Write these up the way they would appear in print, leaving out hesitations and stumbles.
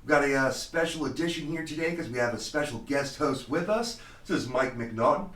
We've got a special edition here today because we have a special guest host with us. This is Mike McNaughton.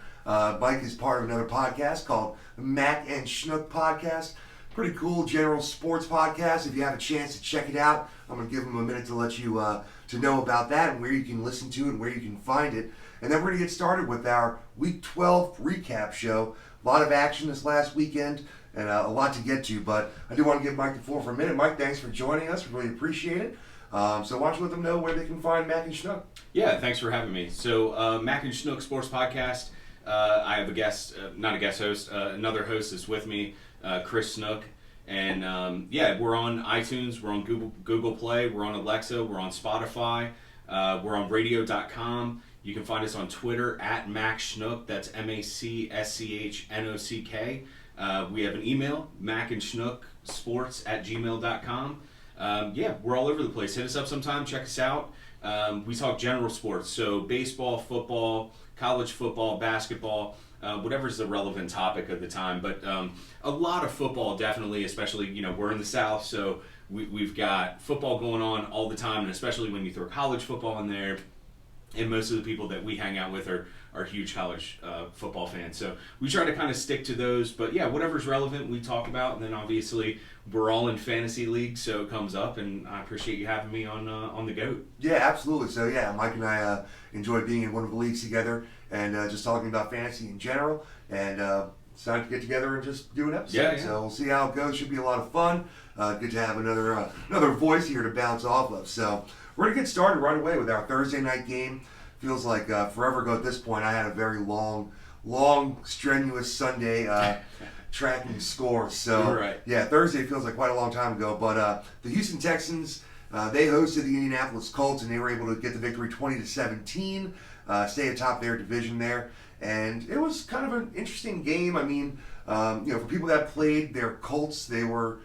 Mike is part of another podcast called the Mac and Schnook Podcast. Pretty cool general sports podcast. If you have a chance to check it out, I'm going to give him a minute to let you to know about that and where you can listen to it and where you can find it. And then we're going to get started with our Week 12 recap show. A lot of action this last weekend and a lot to get to, but I do want to give Mike the floor for a minute. Mike, thanks for joining us. We really appreciate it. So why don't you let them know where they can find Mac and Schnook? Yeah, thanks for having me. So Mac and Schnook Sports Podcast, I have a guest, not a guest host, another host is with me, Chris Snook. And we're on iTunes, we're on Google Play, we're on Alexa, we're on Spotify, we're on radio.com. You can find us on Twitter at Mac Schnook, that's MacSchnock. We have an email, macandschnooksports@gmail.com. We're all over the place. Hit us up sometime, check us out. We talk general sports, so baseball, football, college football, basketball, whatever's the relevant topic of the time. But a lot of football, definitely, especially, we're in the South, so we've got football going on all the time, and especially when you throw college football in there. And most of the people that we hang out with are huge college football fans. So we try to kind of stick to those. But yeah, whatever's relevant we talk about. And then obviously we're all in fantasy leagues, so it comes up. And I appreciate you having me on the GOAT. Yeah, absolutely. So yeah, Mike and I enjoy being in one of the leagues together and just talking about fantasy in general. And it's time to get together and just do an episode. Yeah. So we'll see how it goes. Should be a lot of fun. Good to have another voice here to bounce off of. So we're going to get started right away with our Thursday night game. Feels like forever ago at this point. I had a very long, strenuous Sunday tracking scores. So, right. Yeah, Thursday feels like quite a long time ago. But the Houston Texans, they hosted the Indianapolis Colts, and they were able to get the victory 20-17, stay atop their division there. And it was kind of an interesting game. I mean, for people that played their Colts, they were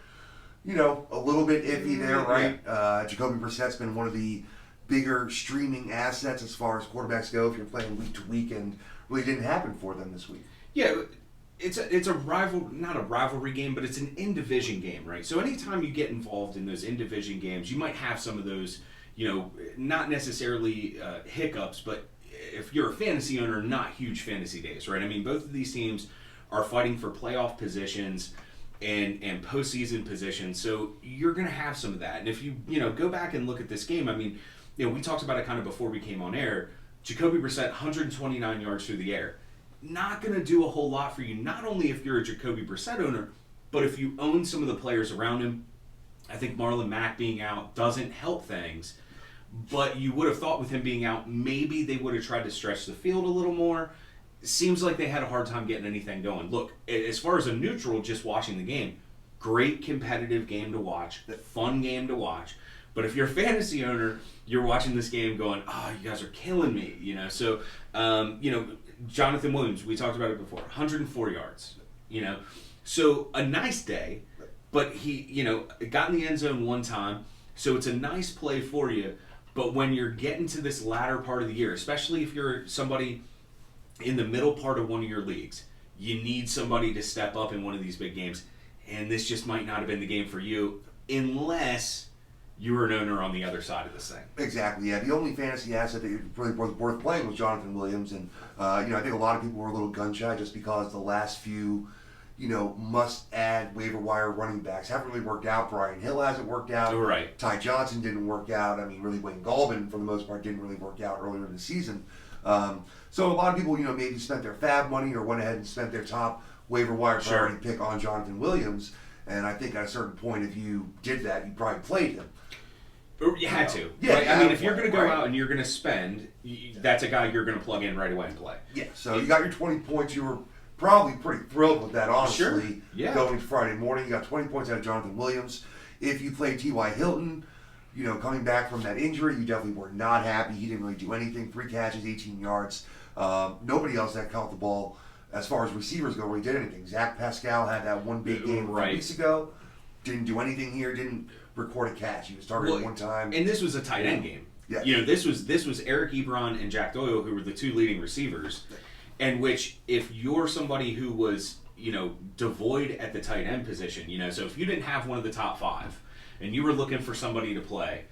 a little bit iffy there, right? Jacoby Brissett's been one of the bigger streaming assets as far as quarterbacks go if you're playing week to week, and really didn't happen for them this week. Yeah, it's a not a rivalry game, but it's an in-division game, right? So anytime you get involved in those in-division games, you might have some of those, not necessarily hiccups, but if you're a fantasy owner, not huge fantasy days, right? I mean, both of these teams are fighting for playoff positions and postseason positions, so you're going to have some of that. And if you go back and look at this game, I mean, we talked about it kind of before we came on air. Jacoby Brissett, 129 yards through the air. Not going to do a whole lot for you, not only if you're a Jacoby Brissett owner, but if you own some of the players around him. I think Marlon Mack being out doesn't help things, but you would have thought with him being out, maybe they would have tried to stretch the field a little more. Seems like they had a hard time getting anything going. Look, as far as a neutral just watching the game, great competitive game to watch, fun game to watch. But if you're a fantasy owner, you're watching this game going, oh, you guys are killing me. So, Jonathan Williams, we talked about it before, 104 yards, So a nice day, but he, got in the end zone one time. So it's a nice play for you. But when you're getting to this latter part of the year, especially if you're somebody in the middle part of one of your leagues, you need somebody to step up in one of these big games. And this just might not have been the game for you unless you were an owner on the other side of this thing. Exactly, yeah. The only fantasy asset that really was worth playing was Jonathan Williams. And, I think a lot of people were a little gun-shy just because the last few, must-add waiver wire running backs haven't really worked out. Brian Hill hasn't worked out. Right. Ty Johnson didn't work out. I mean, really, Wayne Gallman, for the most part, didn't really work out earlier in the season. So a lot of people, maybe spent their fab money or went ahead and spent their top waiver wire priority pick on Jonathan Williams. And I think at a certain point, if you did that, you probably played him. You had to. Yeah, right? I mean, if you're going to go out and you're going to spend, that's a guy you're going to plug in right away and play. Yeah, so you got your 20 points. You were probably pretty thrilled with that, honestly. Sure. Yeah. Going to Friday morning, you got 20 points out of Jonathan Williams. If you played T.Y. Hilton, coming back from that injury, you definitely were not happy. He didn't really do anything. 3 catches, 18 yards. Nobody else that caught the ball, as far as receivers go, really did anything. Zach Pascal had that one big game a few weeks ago. Didn't do anything here. Didn't record a catch. He was targeted one time. And this was a tight end game. Yeah. This was Eric Ebron and Jack Doyle, who were the two leading receivers, and which, if you're somebody who was, devoid at the tight end position, so if you didn't have one of the top 5, and you were looking for somebody to play,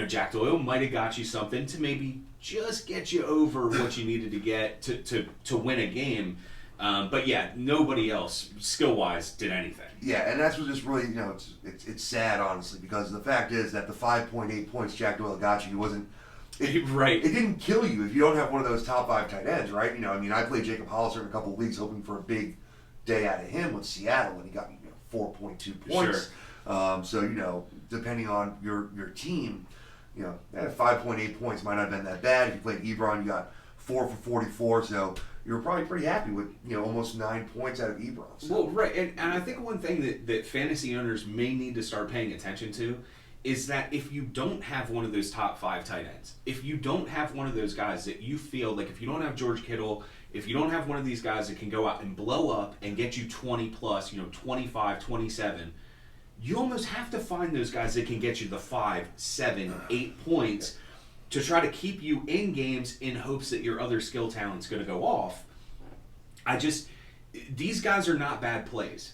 Jack Doyle might have got you something to maybe just get you over what you needed to get to win a game. But yeah, nobody else skill-wise did anything. Yeah, and that's what just really, it's sad, honestly, because the fact is that the 5.8 points Jack Doyle got you wasn't. Right. It didn't kill you if you don't have one of those top 5 tight ends, right? I played Jacob Hollister in a couple of leagues hoping for a big day out of him with Seattle, and he got me 4.2 points. Sure. So, depending on your team, that 5.8 points might not have been that bad. If you played Ebron, you got 4 for 44, so you were probably pretty happy with, almost 9 points out of Ebron. So. Well, right, and I think one thing that fantasy owners may need to start paying attention to is that if you don't have one of those top 5 tight ends, if you don't have one of those guys that you feel like, if you don't have George Kittle, if you don't have one of these guys that can go out and blow up and get you 20 plus, 25, 27, you almost have to find those guys that can get you the 5, 7, 8 points to try to keep you in games in hopes that your other skill talent's going to go off. These guys are not bad plays,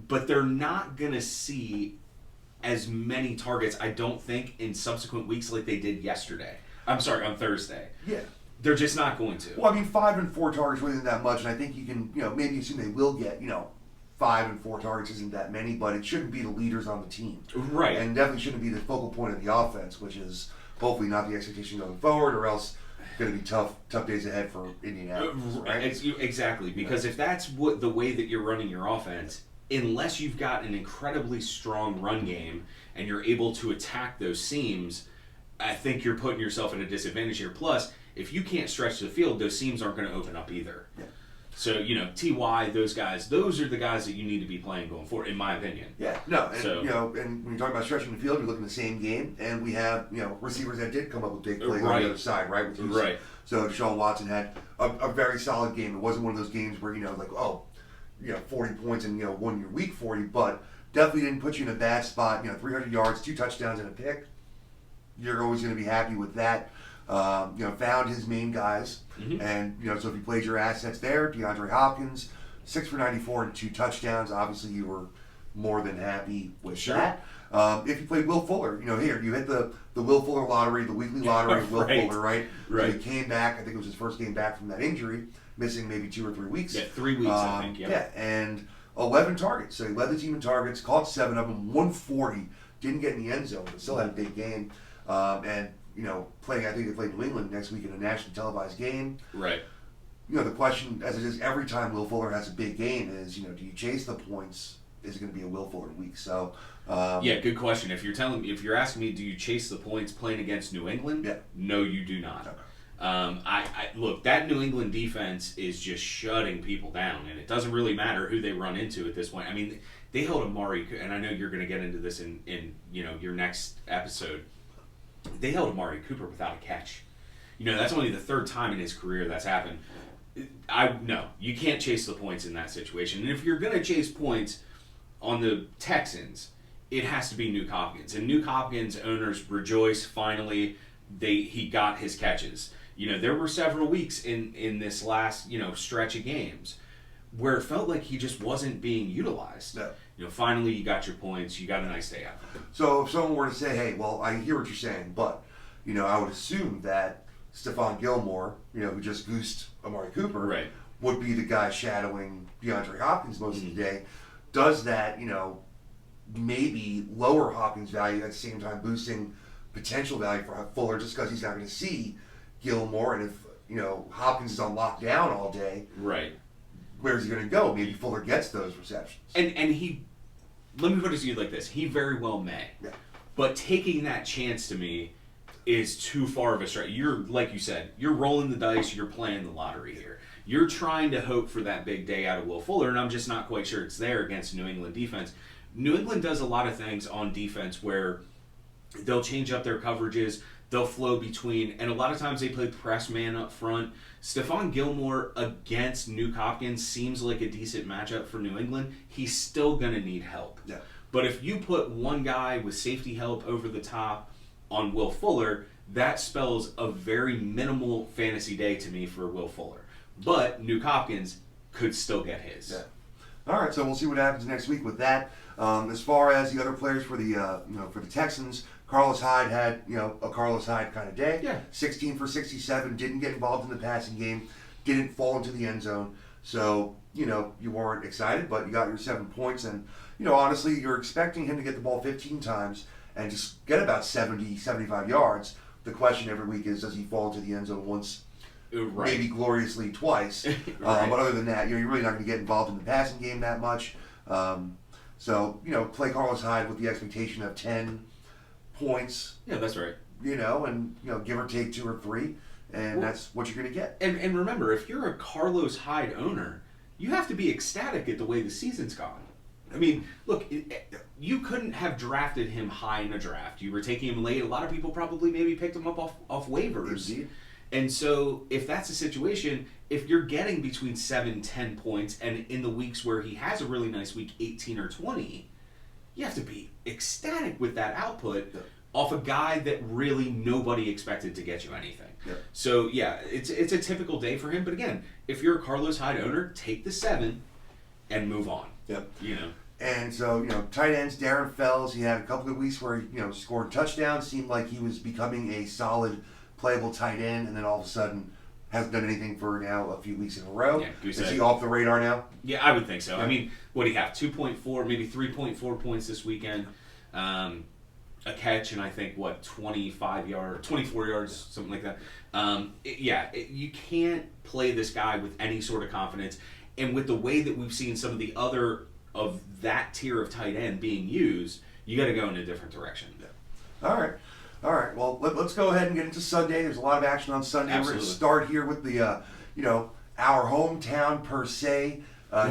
but they're not going to see as many targets, I don't think, in subsequent weeks like they did yesterday. I'm sorry, on Thursday. Yeah. They're just not going to. Well, 5 and 4 targets really isn't that much, and I think you can, maybe assume they will get, 5 and 4 targets isn't that many, but it shouldn't be the leaders on the team. Right. And definitely shouldn't be the focal point of the offense, which is hopefully not the expectation going forward, or else going to be tough days ahead for Indianapolis. Right? Exactly, because if that's the way that you're running your offense, unless you've got an incredibly strong run game and you're able to attack those seams, I think you're putting yourself at a disadvantage here. Plus, if you can't stretch the field, those seams aren't going to open up either. Yeah. So, Ty, those guys, those are the guys that you need to be playing going forward, in my opinion. Yeah, no, and, and when you talk about stretching the field, you're looking at the same game, and we have, receivers that did come up with big plays on the other side, right? With Houston. Right. So Deshaun Watson had a very solid game. It wasn't one of those games where, 40 points and, won your week for you, but definitely didn't put you in a bad spot. 300 yards, 2 touchdowns, and a pick. You're always going to be happy with that. Found his main guys. Mm-hmm. And, so if you played your assets there, DeAndre Hopkins, 6 for 94 and 2 touchdowns. Obviously, you were more than happy with that. If you played Will Fuller, here, you hit the Will Fuller lottery, the weekly lottery of Will Fuller, right? Right. So he came back, I think it was his first game back from that injury, missing maybe 2 or 3 weeks. Yeah, 3 weeks, I think, yeah. And 11 targets. So he led the team in targets, caught 7 of them, 140, didn't get in the end zone, but still had a big game. And playing, I think they play New England next week in a nationally televised game. Right. The question, as it is every time Will Fuller has a big game, is, do you chase the points? Is it going to be a Will Fuller week? So, yeah, good question. If you're asking me, do you chase the points playing against New England? Yeah. No, you do not. Okay. Look, that New England defense is just shutting people down, and it doesn't really matter who they run into at this point. They held Amari, and I know you're going to get into this in your next episode. They held Amari Cooper without a catch. That's only the 3rd time in his career that's happened. No, you can't chase the points in that situation. And if you're going to chase points on the Texans, it has to be Nuke Hopkins. And Nuke Hopkins owners rejoice, finally, he got his catches. There were several weeks in this last, stretch of games where it felt like he just wasn't being utilized. No. Finally you got your points, you got a nice day out. So if someone were to say, hey, well, I hear what you're saying, but, I would assume that Stephon Gilmore, who just goosed Amari Cooper, right, would be the guy shadowing DeAndre Hopkins most of the day. Does that, maybe lower Hopkins' value at the same time boosting potential value for Fuller just because he's not going to see Gilmore, and if, Hopkins is on lockdown all day, right, where's he going to go? Maybe Fuller gets those receptions. And he, let me put it to you like this, he very well may. Yeah. But taking that chance to me is too far of a stretch. You're, like you said, you're rolling the dice, you're playing the lottery here. You're trying to hope for that big day out of Will Fuller, and I'm just not quite sure it's there against New England defense. New England does a lot of things on defense where they'll change up their coverages, they'll flow between, and a lot of times they play press man up front. Stephon Gilmore against Nuke Hopkins seems like a decent matchup for New England. He's still going to need help. Yeah. But if you put one guy with safety help over the top on Will Fuller, that spells a very minimal fantasy day to me for Will Fuller. But Nuke Hopkins could still get his. Yeah. All right, so we'll see what happens next week with that. As far as the other players for the for the Texans, Carlos Hyde had a Carlos Hyde kind of day. Yeah. 16 for 67, didn't get involved in the passing game, didn't fall into the end zone. So you weren't excited, but you got your 7 points, and honestly, you're expecting him to get the ball 15 times and just get about 70, 75 yards. The question every week is, does he fall into the end zone once? Right. Maybe gloriously twice. Right. But other than that, you're really not going to get involved in the passing game that much. So, play Carlos Hyde with the expectation of 10 points. Yeah, that's right. And, give or take 2 or 3, and that's what you're going to get. And remember, if you're a Carlos Hyde owner, you have to be ecstatic at the way the season's gone. I mean, look, you couldn't have drafted him high in a draft. You were taking him late. A lot of people probably maybe picked him up off waivers. Indeed. And so if that's the situation, if you're getting between 7, 10 points, and in the weeks where he has a really nice week, 18 or 20, you have to be ecstatic with that output off a guy that really nobody expected to get you anything. Yeah. So, yeah, it's a typical day for him. But again, if you're a Carlos Hyde owner, take the 7 and move on. Yep. And so, tight ends, Darren Fells, he had a couple of weeks where he, scored touchdowns, seemed like he was becoming a solid, playable tight end, and then all of a sudden hasn't done anything for now a few weeks in a row. Yeah, is he off the radar now? Yeah, I would think so. Yeah. I mean, what do you have? 2.4, maybe 3.4 points this weekend. A catch and I think 24 yards, something like that. You can't play this guy with any sort of confidence. And with the way that we've seen some of the other of that tier of tight end being used, you got to go in a different direction. Yeah. All right. Well, let's go ahead and get into Sunday. There's a lot of action on Sunday. Absolutely. We're going to start here with the, our hometown per se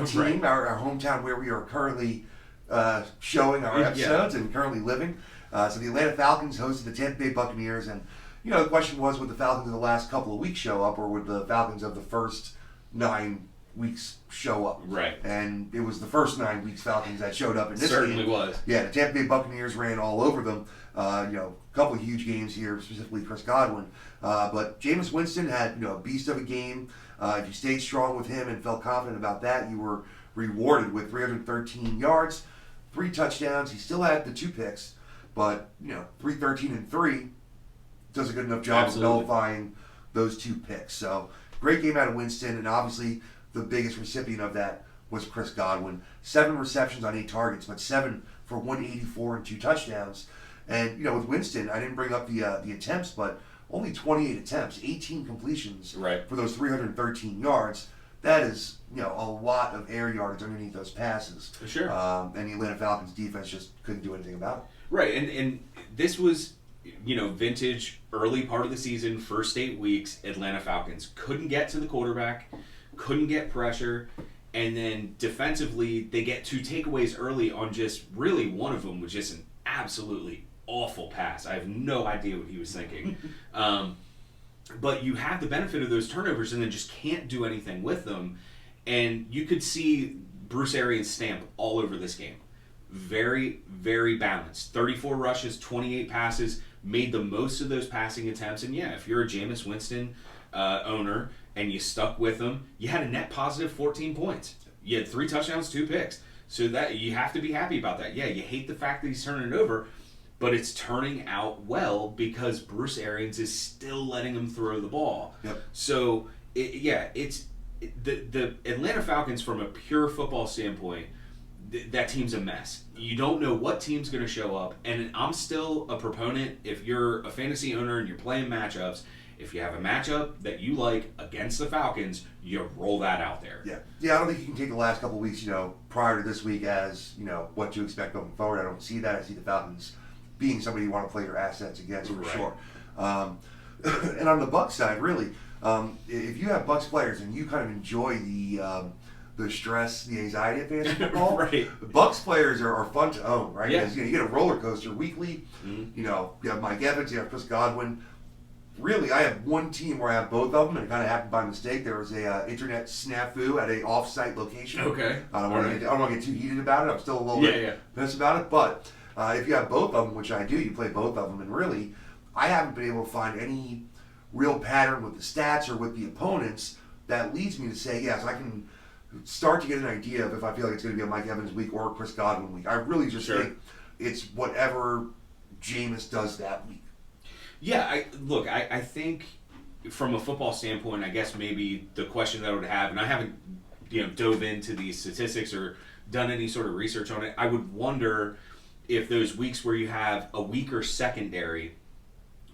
team, Right. our hometown where we are currently showing our episodes and currently living. So the Atlanta Falcons hosted the Tampa Bay Buccaneers, and the question was, would the Falcons of the last couple of weeks show up, or would the Falcons of the first 9 weeks show up? Right. And it was the first 9 weeks Falcons that showed up in this Certainly game. was. Yeah, the Tampa Bay Buccaneers ran all over them. A couple of huge games here, specifically Chris Godwin. But Jameis Winston had a beast of a game. If you stayed strong with him and felt confident about that, you were rewarded with 313 yards, 3 touchdowns. He still had the 2 picks, but 313 and 3 does a good enough job of nullifying those 2 picks. So great game out of Winston, and obviously the biggest recipient of that was Chris Godwin. 7 receptions on 8 targets, but 7 for 184 and 2 touchdowns. And with Winston, I didn't bring up the attempts, but only 28 attempts, 18 completions for those 313 yards. That is a lot of air yards underneath those passes. Sure. And the Atlanta Falcons defense just couldn't do anything about it. Right, and this was vintage early part of the season, first 8 weeks. Atlanta Falcons couldn't get to the quarterback, couldn't get pressure, and then defensively they get 2 takeaways early on. Just really one of them was just an absolutely awful pass. I have no idea what he was thinking. But you have the benefit of those turnovers and then just can't do anything with them. And you could see Bruce Arians' stamp all over this game. Very, very balanced. 34 rushes, 28 passes, made the most of those passing attempts. And yeah, if you're a Jameis Winston owner and you stuck with him, you had a net positive 14 points. You had 3 touchdowns, 2 picks. So that you have to be happy about that. Yeah, you hate the fact that he's turning it over, but it's turning out well because Bruce Arians is still letting him throw the ball. Yep. So, the Atlanta Falcons, from a pure football standpoint, that team's a mess. You don't know what team's going to show up, and I'm still a proponent, if you're a fantasy owner and you're playing matchups, if you have a matchup that you like against the Falcons, you roll that out there. Yeah, I don't think you can take the last couple of weeks, prior to this week as, what to expect going forward. I don't see that. I see the Falcons being somebody you want to play your assets against for sure. And on the Bucs side, really, if you have Bucs players and you kind of enjoy the stress, the anxiety of fantasy football, the Bucs players are fun to own, right? Yeah. Because you get a roller coaster weekly. Mm-hmm. You have Mike Evans, you have Chris Godwin. Really, I have one team where I have both of them, and it kind of happened by mistake. There was a internet snafu at a off-site location. Okay. I don't want to get too heated about it. I'm still a little bit pissed about it, but if you have both of them, which I do, you play both of them, and really, I haven't been able to find any real pattern with the stats or with the opponents that leads me to say, yes, I can start to get an idea of if I feel like it's going to be a Mike Evans week or a Chris Godwin week. I really just think it's whatever Jameis does that week. Yeah, I think from a football standpoint, I guess maybe the question that I would have, and I haven't dove into these statistics or done any sort of research on it, I would wonder if those weeks where you have a weaker secondary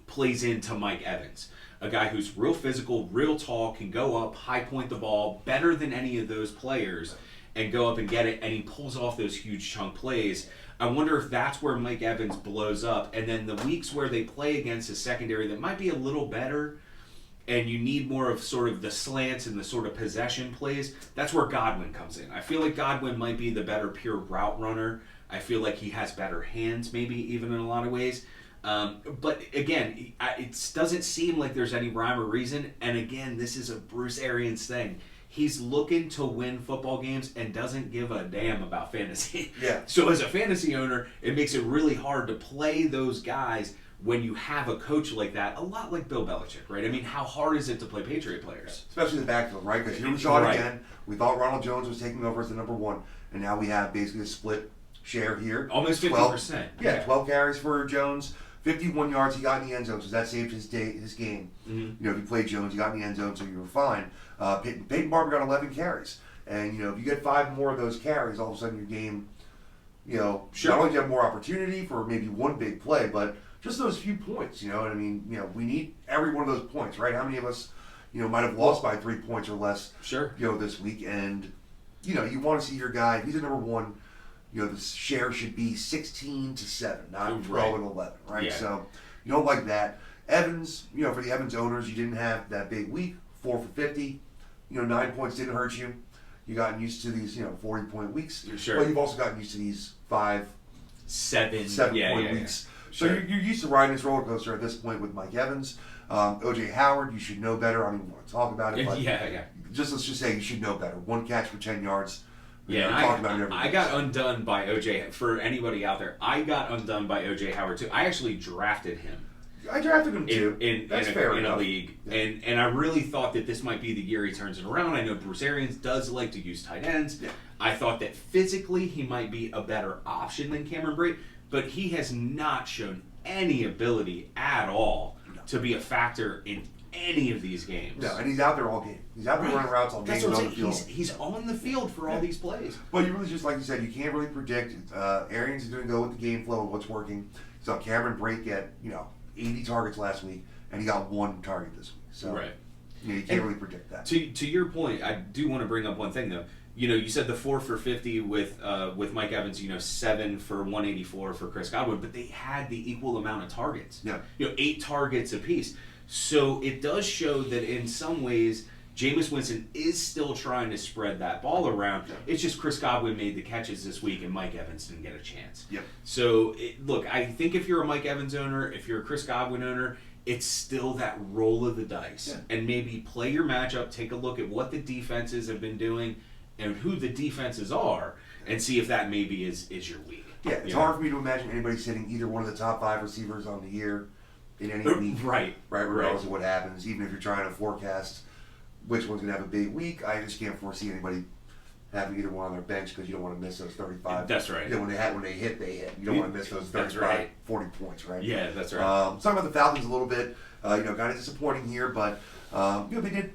plays into Mike Evans. A guy who's real physical, real tall, can go up, high point the ball better than any of those players and go up and get it, and he pulls off those huge chunk plays. I wonder if that's where Mike Evans blows up. And then the weeks where they play against a secondary that might be a little better and you need more of sort of the slants and the sort of possession plays, that's where Godwin comes in. I feel like Godwin might be the better pure route runner. I feel like he has better hands maybe even in a lot of ways. But again, it doesn't seem like there's any rhyme or reason. And again, this is a Bruce Arians thing. He's looking to win football games and doesn't give a damn about fantasy. Yeah. So as a fantasy owner, it makes it really hard to play those guys when you have a coach like that, a lot like Bill Belichick, right? I mean, how hard is it to play Patriot players? Especially the backfield, right? Because here we saw it again. We thought Ronald Jones was taking over as the number one, and now we have basically a split share here. Almost 50%. Yeah, 12 carries for Jones, 51 yards he got in the end zone, so that saved his game. Mm-hmm. If you played Jones, you got in the end zone, so you were fine. Peyton Barber got 11 carries, and if you get 5 more of those carries, all of a sudden your game, sure. Not only do you have more opportunity for maybe one big play, but just those few points, and I mean, we need every one of those points, right? How many of us, might have lost by 3 points or less, sure, this week, and you want to see your guy. If he's a number one, the share should be 16-7, not 12 and 11, right? Yeah. So you don't like that. Evans, for the Evans owners, you didn't have that big week, 4 for 50. 9 points didn't hurt you. You gotten used to these, 40-point weeks. Sure. But you've also gotten used to these 5, 7-point weeks. Yeah. So sure. you're used to riding this roller coaster at this point with Mike Evans. O.J. Howard, you should know better. I don't even want to talk about it. But yeah. Let's just say you should know better. 1 catch for 10 yards. Yeah, I got undone by O.J. For anybody out there, I got undone by O.J. Howard too. I actually drafted him. I drafted him too. In a league, yeah. and I really thought that this might be the year he turns it around. I know Bruce Arians does like to use tight ends. Yeah. I thought that physically he might be a better option than Cameron Brate, but he has not shown any ability at all to be a factor in any of these games. No, and he's out there all game. He's out there running routes all game. That's what I'm saying. He's on the field for all these plays. Well, you really just, like you said, you can't really predict. Arians is going to go with the game flow of what's working. He saw Cameron Brate get, 80 targets last week, and he got 1 target this week. So, right. You can't really predict that. To your point, I do want to bring up one thing, though. You said the 4 for 50 with Mike Evans, 7 for 184 for Chris Godwin, but they had the equal amount of targets. Yeah. 8 targets apiece. So it does show that in some ways, Jameis Winston is still trying to spread that ball around. Yeah. It's just Chris Godwin made the catches this week, and Mike Evans didn't get a chance. Yep. So, look, I think if you're a Mike Evans owner, if you're a Chris Godwin owner, it's still that roll of the dice. Yeah. And maybe play your matchup, take a look at what the defenses have been doing and who the defenses are, and see if that maybe is your week. Yeah, it's hard for me to imagine anybody sitting either one of the top 5 receivers on the year in any week. Right. Regardless of what happens, even if you're trying to forecast which one's going to have a big week, I just can't foresee anybody having either one on their bench because you don't want to miss those 35. That's right. When they hit, they hit. You don't want to miss those 35, 40 points, right? Yeah, that's right. Talking about the Falcons a little bit, kind of disappointing here, but they did,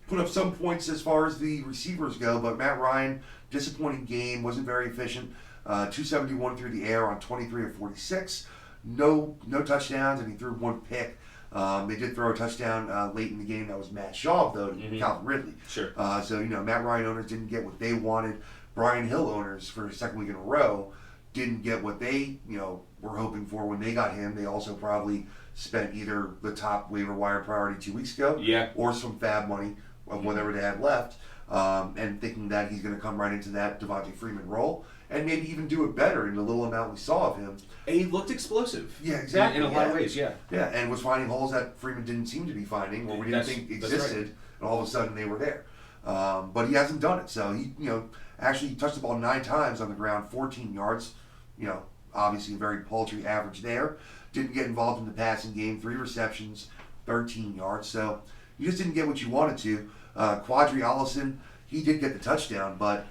put up some points as far as the receivers go, but Matt Ryan, disappointing game, wasn't very efficient. 271 through the air on 23 of 46. No touchdowns, and he threw 1 pick. They did throw a touchdown late in the game. That was Matt Schaub, though, to Calvin Ridley. Sure. So, Matt Ryan owners didn't get what they wanted. Brian Hill owners, for the second week in a row, didn't get what they, were hoping for when they got him. They also probably spent either the top waiver wire priority 2 weeks ago or some fab money of whatever they had left, and thinking that he's going to come right into that Devontae Freeman role and maybe even do it better in the little amount we saw of him. And he looked explosive. Yeah, exactly. In a lot of ways, yeah. Yeah, and was finding holes that Freeman didn't seem to be finding, or we didn't think existed, right. and all of a sudden they were there. But he hasn't done it. So he, actually touched the ball 9 times on the ground, 14 yards. Obviously a very paltry average there. Didn't get involved in the passing game, 3 receptions, 13 yards. So you just didn't get what you wanted to. Quadri Allison, he did get the touchdown, but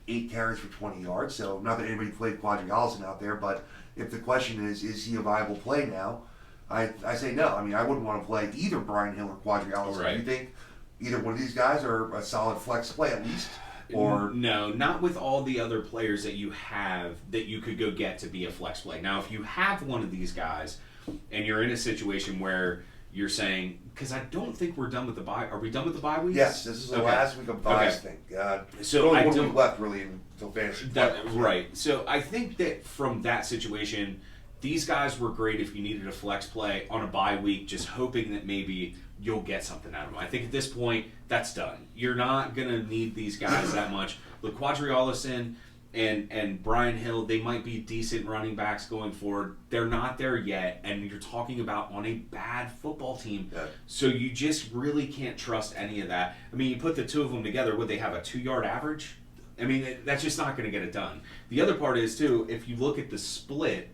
8 carries for 20 yards. So not that anybody played Quadri Allison out there, but if the question is he a viable play now? I say no. I mean, I wouldn't want to play either Brian Hill or Quadri Allison. Right. Do you think either one of these guys are a solid flex play at least? Or no, not with all the other players that you have that you could go get to be a flex play. Now, if you have one of these guys and you're in a situation where you're saying, because I don't think we're done with the bye. Are we done with the bye weeks? yes, this is the last week of buys thing. So only I one don't week left really until fantasy. right. So I think that from that situation, these guys were great if you needed a flex play on a bye week, just hoping that maybe you'll get something out of them. I think at this point, that's done. You're not going to need these guys that much. Look, Quadri Allison and Brian Hill, they might be decent running backs going forward. They're not there yet, and you're talking about on a bad football team. Yeah. So you just really can't trust any of that. I mean, you put the two of them together, would they have a 2-yard average? I mean, that's just not going to get it done. The other part is, too, if you look at the split,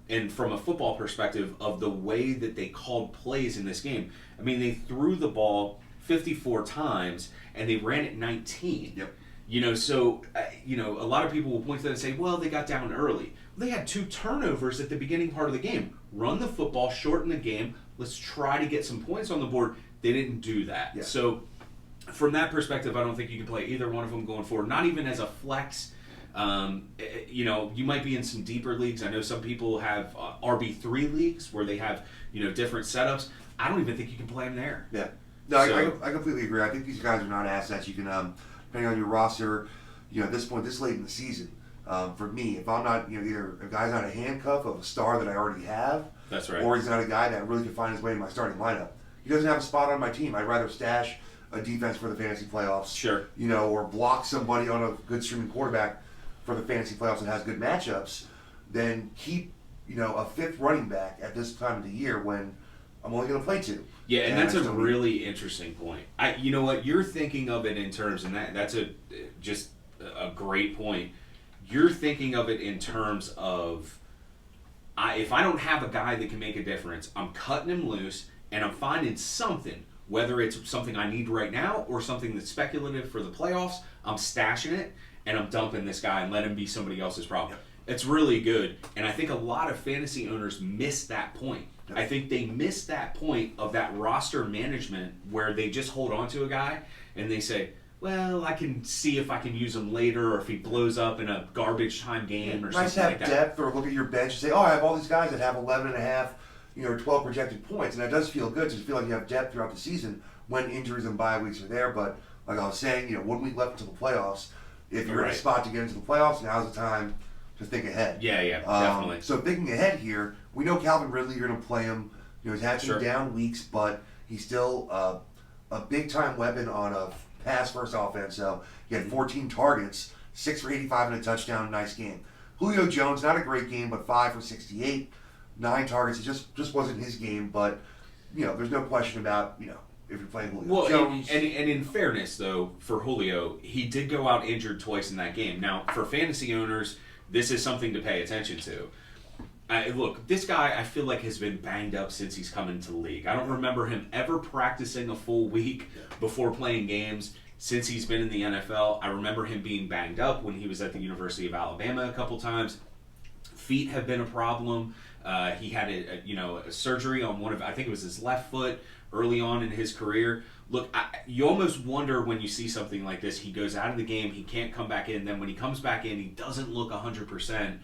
and from a football perspective of the way that they called plays in this game, I mean, they threw the ball 54 times, and they ran it 19. Yep. So, a lot of people will point to that and say, well, they got down early. Well, they had 2 turnovers at the beginning part of the game. Run the football, shorten the game. Let's try to get some points on the board. They didn't do that. Yeah. So, from that perspective, I don't think you can play either one of them going forward, not even as a flex. You might be in some deeper leagues. I know some people have RB3 leagues where they have, different setups. I don't even think you can play them there. Yeah. No, I completely agree. I think these guys are not assets. You can, depending on your roster, at this point, this late in the season, for me, if I'm not, either a guy's not a handcuff of a star that I already have, that's right, or he's not a guy that really can find his way in my starting lineup. He doesn't have a spot on my team. I'd rather stash a defense for the fantasy playoffs. Sure. Or block somebody on a good streaming quarterback for the fantasy playoffs and has good matchups, than keep, a 5th running back at this time of the year when I'm only going to play 2. Yeah, and that's a really interesting point. You know what? You're thinking of it in terms, and that's just a great point. You're thinking of it in terms of, if I don't have a guy that can make a difference, I'm cutting him loose, and I'm finding something, whether it's something I need right now or something that's speculative for the playoffs, I'm stashing it, and I'm dumping this guy and let him be somebody else's problem. Yep. It's really good, and I think a lot of fantasy owners miss that point. Yep. I think they miss that point of that roster management where they just hold on to a guy and they say, well, I can see if I can use him later or if he blows up in a garbage time game or something like that. Nice to have depth, or look at your bench and say, I have all these guys that have 11 and a half, 12 projected points, and that does feel good to feel like you have depth throughout the season when injuries and bye weeks are there. But like I was saying, 1 week left until the playoffs. If you're in a spot to get into the playoffs, now's the time to think ahead. Yeah, definitely. So thinking ahead here, we know Calvin Ridley, you're going to play him. He's had some down weeks, but he's still a big-time weapon on a pass-first offense. So he had 14 targets, 6 for 85 and a touchdown, nice game. Julio Jones, not a great game, but 5 for 68, 9 targets. It just wasn't his game, but, there's no question about, if you're playing Julio Jones. And in fairness, though, for Julio, he did go out injured twice in that game. Now, for fantasy owners, this is something to pay attention to. Look, this guy, I feel like, has been banged up since he's come into the league. I don't remember him ever practicing a full week before playing games since he's been in the NFL. I remember him being banged up when he was at the University of Alabama a couple times. Feet have been a problem. He had a surgery on I think it was his left foot early on in his career. Look, you almost wonder when you see something like this. He goes out of the game, he can't come back in. Then when he comes back in, he doesn't look 100%.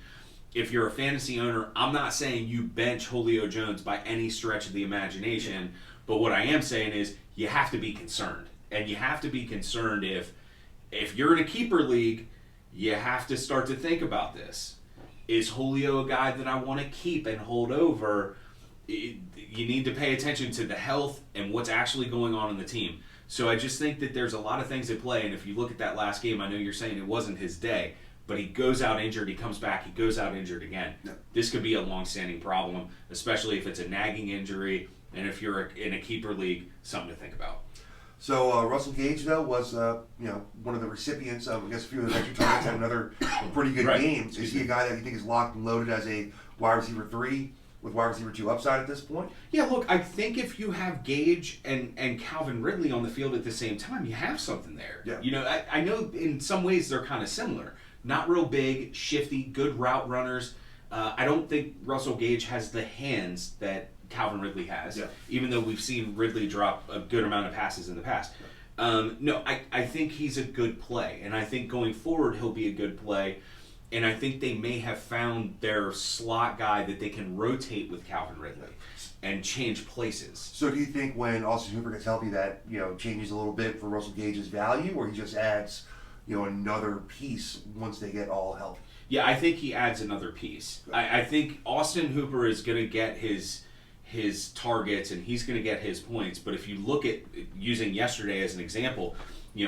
If you're a fantasy owner, I'm not saying you bench Julio Jones by any stretch of the imagination, but what I am saying is you have to be concerned. And you have to be concerned if you're in a keeper league, you have to start to think about this. Is Julio a guy that I want to keep and hold over? You need to pay attention to the health and what's actually going on in the team. So I just think that there's a lot of things at play, and if you look at that last game, I know you're saying it wasn't his day, but he goes out injured, he comes back, he goes out injured again. Yeah. This could be a long-standing problem, especially if it's a nagging injury, and if you're in a keeper league, something to think about. So Russell Gage, though, was one of the recipients of, I guess, a few of the extra targets, had another pretty good game. Is he a guy that you think is locked and loaded as a wide receiver 3 with wide receiver 2 upside at this point. Yeah, look, I think if you have Gage and Calvin Ridley on the field at the same time, you have something there. Yeah. You know, I know in some ways they're kind of similar. Not real big, shifty, good route runners. I don't think Russell Gage has the hands that Calvin Ridley has, even though we've seen Ridley drop a good amount of passes in the past. No, I think he's a good play, and I think going forward he'll be a good play, and I think they may have found their slot guy that they can rotate with Calvin Ridley and change places. So do you think when Austin Hooper gets healthy that, changes a little bit for Russell Gage's value, or he just adds, another piece once they get all healthy? Yeah, I think he adds another piece. I think Austin Hooper is going to get his targets and he's going to get his points. But if you look at using yesterday as an example,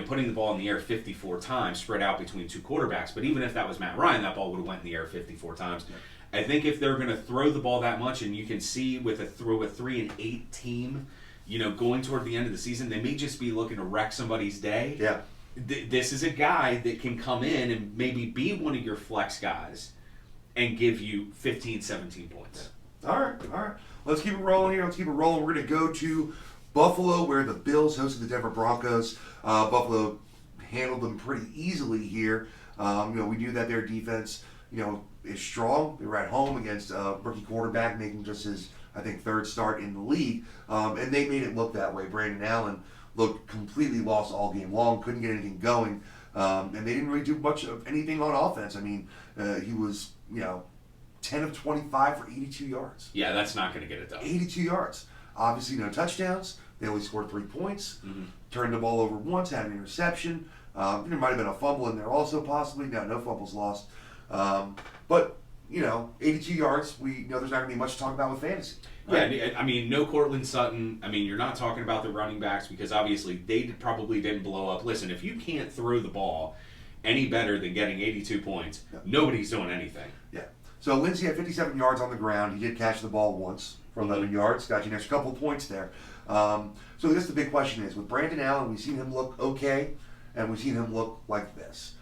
putting the ball in the air 54 times spread out between two quarterbacks. But even if that was Matt Ryan, that ball would have went in the air 54 times. Yeah. I think if they're going to throw the ball that much, and you can see with a 3-8 team, going toward the end of the season, they may just be looking to wreck somebody's day. Yeah. This is a guy that can come in and maybe be one of your flex guys and give you 15, 17 points. Yeah. All right. Let's keep it rolling here. We're going to go to Buffalo, where the Bills hosted the Denver Broncos. Buffalo handled them pretty easily here. We knew that their defense, is strong. They were at home against a rookie quarterback, making just his, I think, third start in the league. And they made it look that way. Brandon Allen looked completely lost all game long, couldn't get anything going. And they didn't really do much of anything on offense. I mean, he was, 10 of 25 for 82 yards. Yeah, that's not going to get it done. 82 yards. Obviously, no touchdowns. They only scored 3 points. Mm-hmm. Turned the ball over once, had an interception. There might have been a fumble in there also, possibly. No fumbles lost. But, 82 yards, we know there's not going to be much to talk about with fantasy. Right? Yeah, I mean, no Cortland Sutton. I mean, you're not talking about the running backs because obviously they probably didn't blow up. Listen, if you can't throw the ball any better than getting 82 points, nobody's doing anything. Yeah. So Lindsey had 57 yards on the ground. He did catch the ball once for 11 yards. Got you an extra couple of points there. So I guess the big question is, with Brandon Allen, we've seen him look okay, and we've seen him look like this.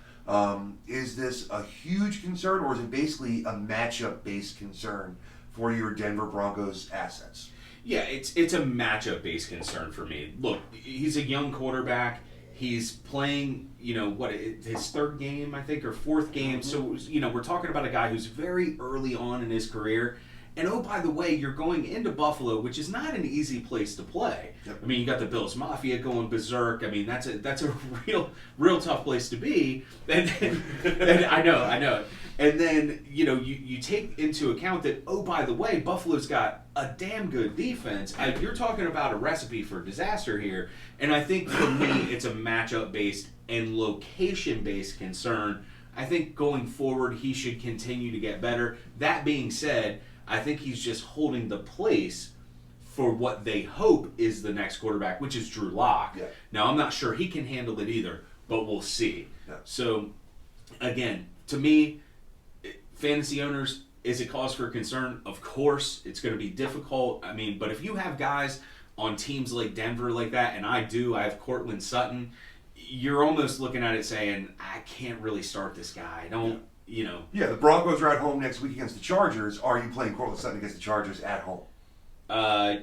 Is this a huge concern, or is it basically a matchup-based concern for your Denver Broncos assets? Yeah, it's a matchup-based concern for me. Look, he's a young quarterback. He's playing, his third game, I think, or fourth game. Mm-hmm. So, we're talking about a guy who's very early on in his career. And, oh, by the way, you're going into Buffalo, which is not an easy place to play. Yep. I mean, you got the Bills Mafia going berserk. I mean, that's a real tough place to be. And I know. And then, you take into account that, oh, by the way, Buffalo's got a damn good defense. You're talking about a recipe for disaster here. And I think for me, it's a matchup-based and location-based concern. I think going forward, he should continue to get better. That being said, I think he's just holding the place for what they hope is the next quarterback, which is Drew Lock. Yeah. Now, I'm not sure he can handle it either, but we'll see. Yeah. So, again, to me, fantasy owners, is it cause for concern? Of course, it's going to be difficult. I mean, but if you have guys on teams like Denver like that, and I have Cortland Sutton, you're almost looking at it saying, I can't really start this guy. Yeah, the Broncos are at home next week against the Chargers. Are you playing Cortland Sutton against the Chargers at home?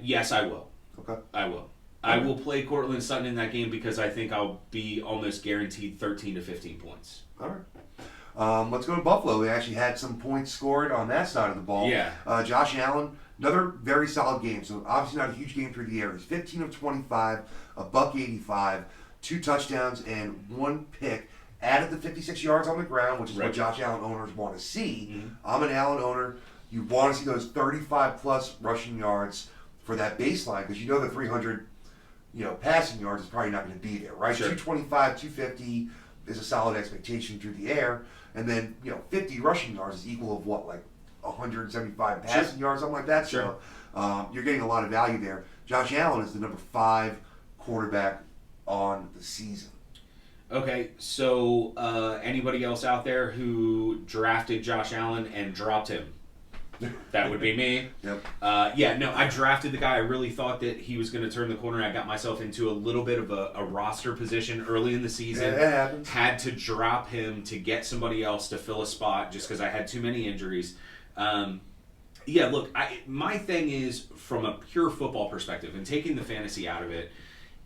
Yes, I will. Okay. I will. Okay. I will play Cortland Sutton in that game because I think I'll be almost guaranteed 13 to 15 points. All right. Let's go to Buffalo. They actually had some points scored on that side of the ball. Yeah. Josh Allen, another very solid game. So obviously not a huge game through the air. He's 15 of 25, $185, 2 touchdowns, and 1 pick. Added the 56 yards on the ground, which is what Josh Allen owners want to see. Mm-hmm. I'm an Allen owner. You want to see those 35-plus rushing yards for that baseline because the 300, passing yards is probably not going to be there, right? Sure. 225, 250 is a solid expectation through the air. And then, 50 rushing yards is equal of what, like 175 passing yards, something like that. Sure. So you're getting a lot of value there. Josh Allen is the number 5 quarterback on the season. Okay, so anybody else out there who drafted Josh Allen and dropped him? That would be me. Yep. I drafted the guy. I really thought that he was going to turn the corner. I got myself into a little bit of a roster position early in the season. Yeah, that happens. Had to drop him to get somebody else to fill a spot just because I had too many injuries. Yeah, look, my thing is from a pure football perspective, and taking the fantasy out of it,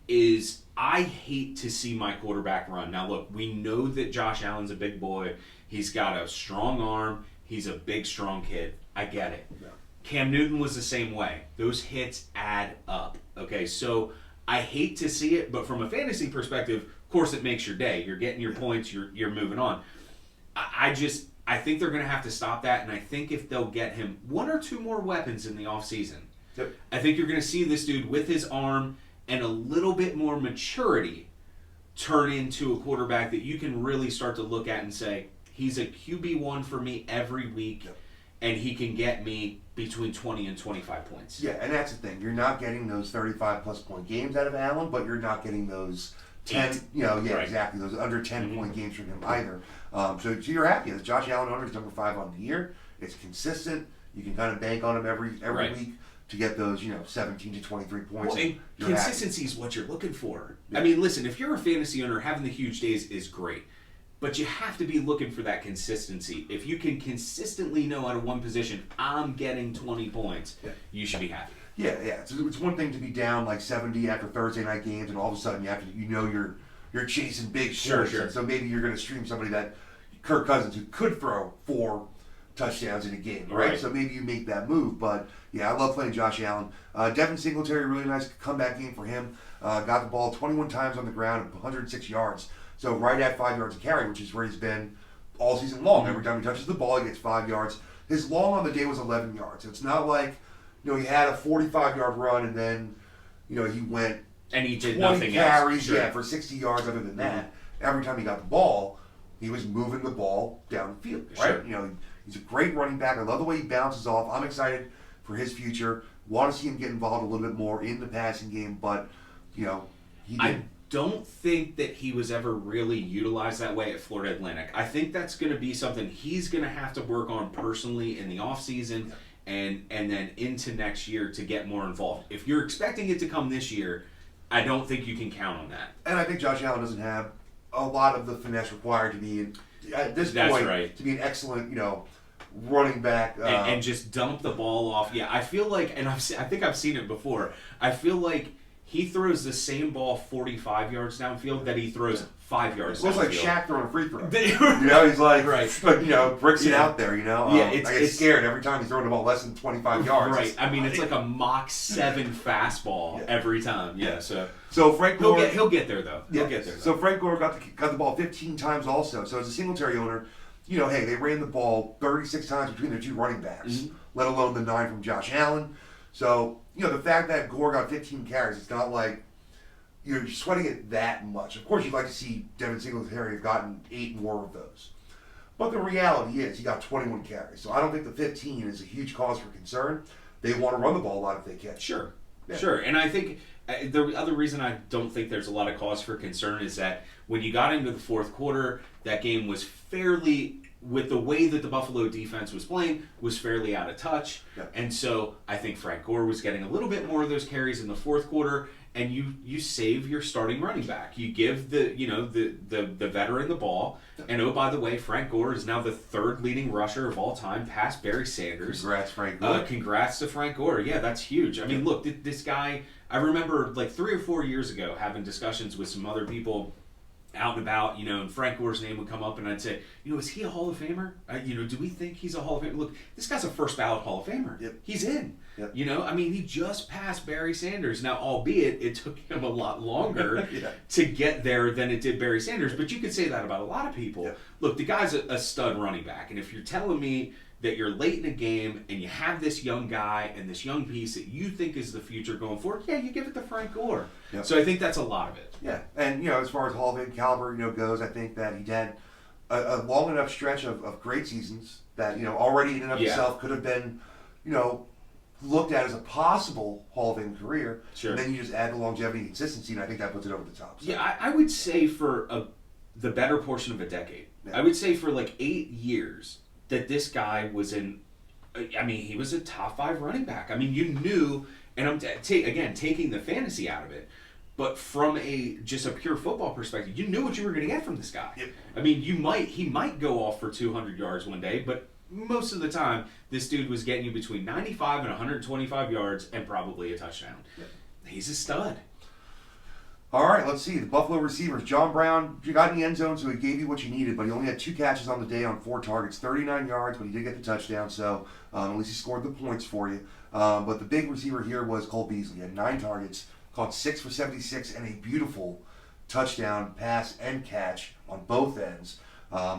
is I hate to see my quarterback run. Now, look, we know that Josh Allen's a big boy. He's got a strong arm. He's a big, strong kid. I get it. Yeah. Cam Newton was the same way. Those hits add up. Okay, so I hate to see it, but from a fantasy perspective, of course, it makes your day. You're getting your points. You're moving on. I think they're going to have to stop that, and I think if they'll get him one or two more weapons in the offseason, yep. I think you're going to see this dude with his arm and a little bit more maturity turn into a quarterback that you can really start to look at and say, he's a QB1 for me every week, yep. and he can get me between 20 and 25 points. Yeah, and that's the thing. You're not getting those 35-plus point games out of Allen, but you're not getting those 10, right. Exactly, those under 10-point games from him either. So you're happy. The Josh Allen owner is number 5 on the year. It's consistent. You can kind of bank on him every right. week to get those, 17 to 23 points. Well, and consistency is what you're looking for. Yeah. I mean, listen, if you're a fantasy owner, having the huge days is great. But you have to be looking for that consistency. If you can consistently know out of one position, I'm getting 20 points, you should be happy. Yeah. It's one thing to be down like 70 after Thursday night games, and all of a sudden you're chasing big sure. So maybe you're going to stream somebody that Kirk Cousins who could throw 4 touchdowns in a game, right? So maybe you make that move. But yeah, I love playing Josh Allen. Devin Singletary, really nice comeback game for him. Got the ball 21 times on the ground, 106 yards. So right at 5 yards a carry, which is where he's been all season long. Every time he touches the ball, he gets 5 yards. His long on the day was 11 yards. So it's not like, he had a 45-yard run and then, he went and he did 20 nothing carries, else. Sure. For 60 yards. Other than that, every time he got the ball, he was moving the ball down the field, right? Sure. He's a great running back. I love the way he bounces off. I'm excited for his future. Want to see him get involved a little bit more in the passing game, but, he did. I don't think that he was ever really utilized that way at Florida Atlantic. I think that's going to be something he's going to have to work on personally in the offseason and then into next year to get more involved. If you're expecting it to come this year, I don't think you can count on that. And I think Josh Allen doesn't have a lot of the finesse required to be, at this point, right. to be an excellent, running back. And just dump the ball off. Yeah, I feel like, and I think I've seen it before, I feel like he throws the same ball 45 yards downfield that he throws 5 yards downfield. It looks like Shaq throwing a free throw. He's like, right. Bricks it out there, Yeah, I get scared every time he's throwing the ball less than 25 yards. Right. I mean, it's like a Mach 7 fastball every time. Yeah, So Frank Gore... He'll get there, though. He'll get there, though. So Frank Gore got the ball 15 times also. So as a Singletary owner, hey, they ran the ball 36 times between their two running backs, let alone the 9 from Josh Allen. So, the fact that Gore got 15 carries, it's not like you're sweating it that much. Of course, you'd like to see Devin Singletary have gotten 8 more of those. But the reality is he got 21 carries. So I don't think the 15 is a huge cause for concern. They want to run the ball a lot if they can. Sure. And I think the other reason I don't think there's a lot of cause for concern is that when you got into the fourth quarter, that game was fairly... with the way that the Buffalo defense was playing, was fairly out of touch. Yeah. And so I think Frank Gore was getting a little bit more of those carries in the fourth quarter, and you save your starting running back. You give the veteran the ball, and oh, by the way, Frank Gore is now the 3rd leading rusher of all time past Barry Sanders. Congrats, Frank Gore. Congrats to Frank Gore. Yeah, that's huge. I mean, look, this guy, I remember like 3 or 4 years ago having discussions with some other people out and about, and Frank Gore's name would come up, and I'd say, is he a Hall of Famer? Do we think he's a Hall of Famer? Look, this guy's a first ballot Hall of Famer. Yep. He's in. Yep. He just passed Barry Sanders. Now, albeit it took him a lot longer to get there than it did Barry Sanders, but you could say that about a lot of people. Yep. Look, the guy's a stud running back, and if you're telling me that you're late in a game and you have this young guy and this young piece that you think is the future going forward, you give it to Frank Gore. Yep. So I think that's a lot of it. Yeah, and as far as Hall of Fame caliber goes, I think that he had a long enough stretch of great seasons that already in and of itself could have been looked at as a possible Hall of Fame career. Sure. And then you just add the longevity and consistency, and I think that puts it over the top. So. Yeah, I would say for the better portion of a decade, I would say for like 8 years that this guy was he was a top 5 running back. I mean, you knew, and I'm taking the fantasy out of it, but from just a pure football perspective, you knew what you were going to get from this guy. Yep. I mean, he might go off for 200 yards one day, but most of the time, this dude was getting you between 95 and 125 yards and probably a touchdown. Yep. He's a stud. All right, let's see. The Buffalo receivers. John Brown, you got in the end zone, so he gave you what you needed, but he only had 2 catches on the day on 4 targets, 39 yards, but he did get the touchdown, so at least he scored the points for you. But the big receiver here was Cole Beasley. He had 9 targets, caught 6 for 76, and a beautiful touchdown pass and catch on both ends.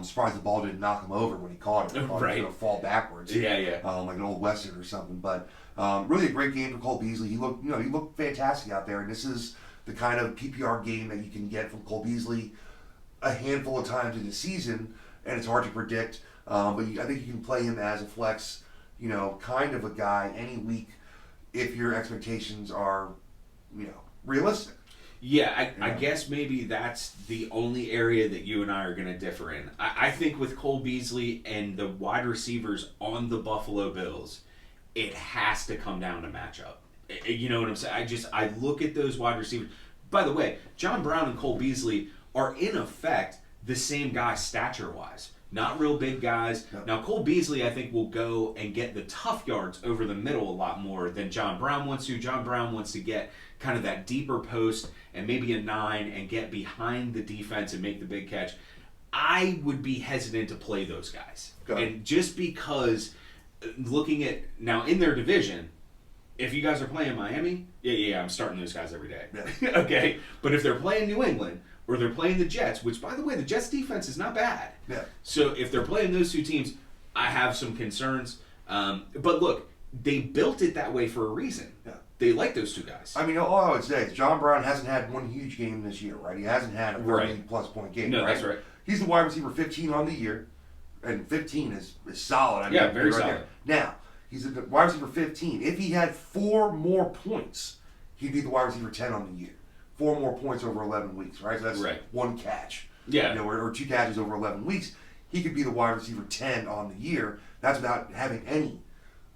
Surprised the ball didn't knock him over when he caught it. He thought Right. he was going to fall backwards. Yeah. Like an old Western or something. But really a great game for Cole Beasley. He looked fantastic out there, and this is the kind of PPR game that you can get from Cole Beasley a handful of times in the season, and it's hard to predict. But I think you can play him as a flex, kind of a guy any week if your expectations are, realistic. Yeah, I guess maybe that's the only area that you and I are going to differ in. I think with Cole Beasley and the wide receivers on the Buffalo Bills, it has to come down to matchup. You know what I'm saying? I look at those wide receivers. By the way, John Brown and Cole Beasley are in effect the same guy stature-wise. Not real big guys. No. Now, Cole Beasley, I think, will go and get the tough yards over the middle a lot more than John Brown wants to. John Brown wants to get kind of that deeper post and maybe a 9 and get behind the defense and make the big catch. I would be hesitant to play those guys. And just because looking at, now in their division, if you guys are playing Miami, yeah, I'm starting those guys every day. Yeah. Okay? But if they're playing New England, or they're playing the Jets, which, by the way, the Jets' defense is not bad. Yeah. So if they're playing those 2 teams, I have some concerns. But look, they built it that way for a reason. Yeah. They like those 2 guys. I mean, all I would say is John Brown hasn't had one huge game this year, right? He hasn't had a 30-plus point game, No, right? that's right. He's the wide receiver 15 on the year, and 15 is solid. I mean, Yeah, very right solid. there. Now, he's the wide receiver 15. If he had 4 more points, he'd be the wide receiver 10 on the year. 4 more points over 11 weeks, right? So that's Right. 1 catch. Yeah. Or 2 catches over 11 weeks. He could be the wide receiver 10 on the year. That's without having any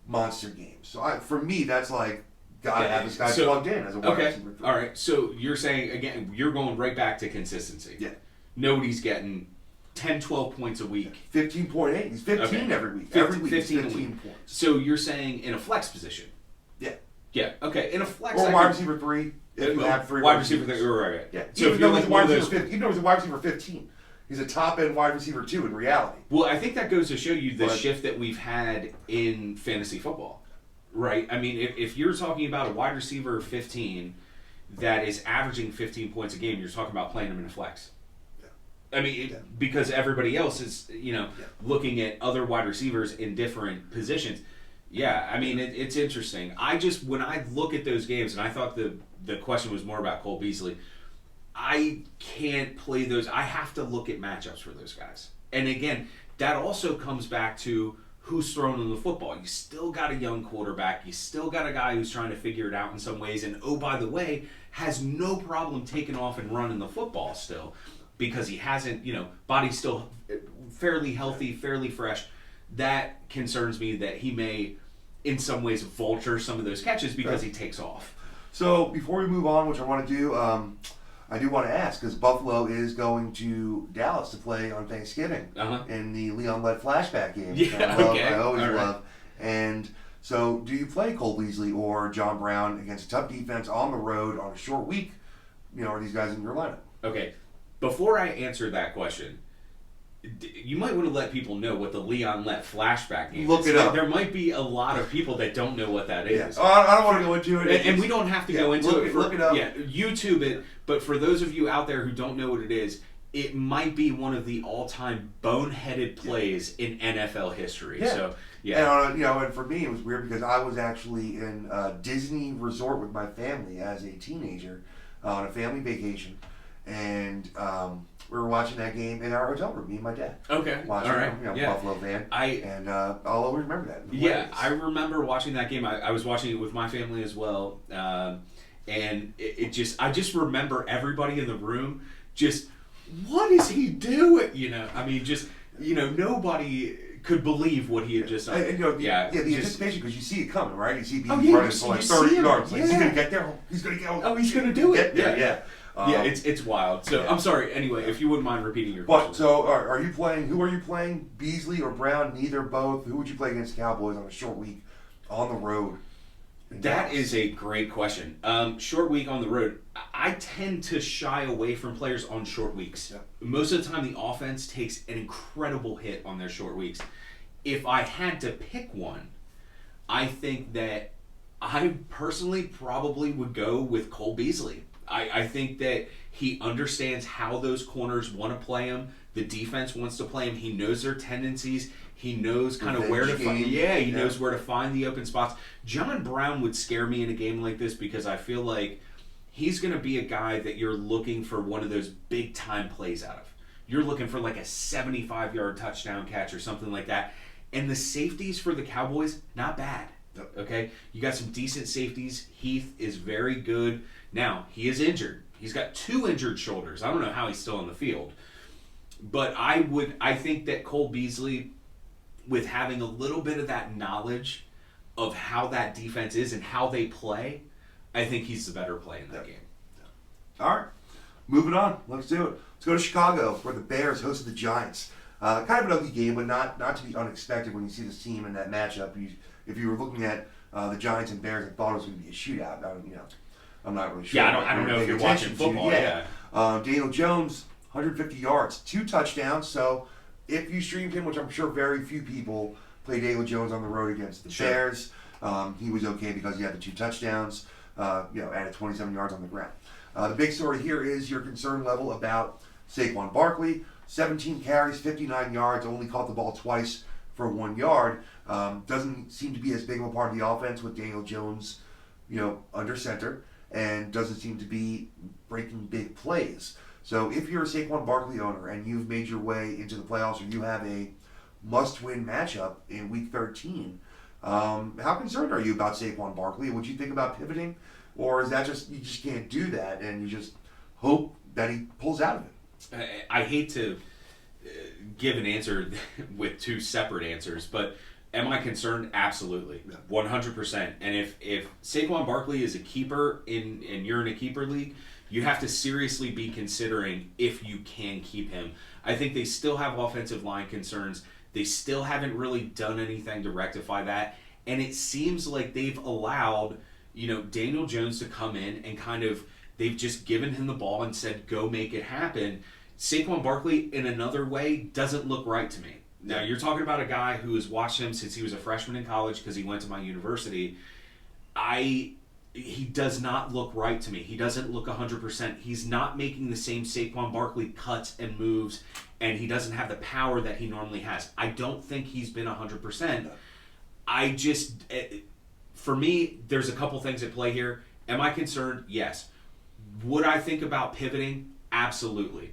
monster games. So for me, that's like, gotta have this guy plugged in as a wide receiver 3. All right. So you're saying, again, you're going right back to consistency. Yeah. Nobody's getting 10, 12 points a week. 15.8. He's 15 every week. Every week, 15 points. So you're saying in a flex position? Yeah. Yeah. Okay. In a flex, Or wide receiver 3. If you have 3 wide receiver 3, right. Yeah. So Even if you're though like he's a one wide of receiver those, 15, even though he's a wide receiver 15, he's a top end wide receiver 2 in reality. well, I think that goes to show you the But- shift that we've had in fantasy football, right? I mean, if you're talking about a wide receiver 15 that is averaging 15 points a game, you're talking about playing him in a flex. I mean, because everybody else is, looking at other wide receivers in different positions. Yeah, I mean, it's interesting. When I look at those games, and I thought the question was more about Cole Beasley, I can't play those. I have to look at matchups for those guys. And again, that also comes back to who's throwing them the football. You still got a young quarterback. You still got a guy who's trying to figure it out in some ways. And, oh, by the way, has no problem taking off and running the football still because he hasn't, body's still fairly healthy, fairly fresh. That concerns me that he may, in some ways, vulture some of those catches because he takes off. So before we move on, which I want to do, I do want to ask, because Buffalo is going to Dallas to play on Thanksgiving in the Leon-led flashback game. Yeah, I always love. And so do you play Cole Beasley or John Brown against a tough defense on the road on a short week? Are these guys in your lineup? Okay. Before I answer that question, you might want to let people know what the Leon-led flashback game is. Look it up. There might be a lot of people that don't know what that is. Yeah. I don't want to go into it. And we don't have to go into it. Look it up. Yeah, YouTube it. But for those of you out there who don't know what it is, it might be one of the all-time boneheaded plays in NFL history. Yeah. So, yeah. And, and for me, it was weird because I was actually in a Disney resort with my family as a teenager on a family vacation. And we were watching that game in our hotel room, me and my dad. Okay. Watching All right. it, Buffalo fan. I'll always remember that. Yeah, I remember watching that game. I was watching it with my family as well. And I just remember everybody in the room just, what is he doing? I mean, nobody could believe what he had just done. And, the anticipation, because you see it coming, right? You see Oh, Beasley yeah, running for like 30 yards. Like, he's going to get there. He's going to get. He's going to do it. Get there, yeah. Yeah, it's wild. So yeah. I'm sorry. Anyway, if you wouldn't mind repeating your But question. so are you playing? Who are you playing? Beasley or Brown? Neither, both. Who would you play against the Cowboys on a short week on the road? That is a great question. Short week on the road. I tend to shy away from players on short weeks. Yeah. Most of the time, the offense takes an incredible hit on their short weeks. If I had to pick one, I think that I personally probably would go with Cole Beasley. I think that he understands how those corners want to play him. The defense wants to play him. He knows their tendencies. He knows kind of where to find. Yeah, he knows where to find the open spots. John Brown would scare me in a game like this because I feel like he's going to be a guy that you're looking for one of those big time plays out of. You're looking for like a 75-yard touchdown catch or something like that. And the safeties for the Cowboys, not bad. Okay, you got some decent safeties. Heath is very good. Now he is injured. He's got 2 injured shoulders. I don't know how he's still on the field. But I think that Cole Beasley, with having a little bit of that knowledge of how that defense is and how they play, I think he's the better play in that game. All right, moving on. Let's do it. Let's go to Chicago, where the Bears hosted the Giants. Kind of an ugly game, but not to be unexpected when you see this team in that matchup. If you were looking at the Giants and Bears, I thought it was going to be a shootout. I'm not really sure. Yeah, I don't know if you're watching football. Yeah. Daniel Jones, 150 yards, 2 touchdowns. So if you streamed him, which I'm sure very few people play Daniel Jones on the road against the Bears, he was okay because he had the 2 touchdowns. Added 27 yards on the ground. The big story here is your concern level about Saquon Barkley. 17 carries, 59 yards, only caught the ball twice for 1 yard. Doesn't seem to be as big of a part of the offense with Daniel Jones, under center, and doesn't seem to be breaking big plays. So if you're a Saquon Barkley owner and you've made your way into the playoffs, or you have a must-win matchup in Week 13, how concerned are you about Saquon Barkley? Would you think about pivoting, or is that just you just can't do that and you just hope that he pulls out of it? I hate to give an answer with 2 separate answers, but am I concerned? Absolutely, 100%. And if Saquon Barkley is a keeper and you're in a keeper league, you have to seriously be considering if you can keep him. I think they still have offensive line concerns. They still haven't really done anything to rectify that, and it seems like they've allowed Daniel Jones to come in and kind of. They've just given him the ball and said, go make it happen. Saquon Barkley, in another way, doesn't look right to me. Now, you're talking about a guy who has watched him since he was a freshman in college because he went to my university. He does not look right to me. He doesn't look 100%. He's not making the same Saquon Barkley cuts and moves, and he doesn't have the power that he normally has. I don't think he's been 100%. For me, there's a couple things at play here. Am I concerned? Yes. Would I think about pivoting? Absolutely.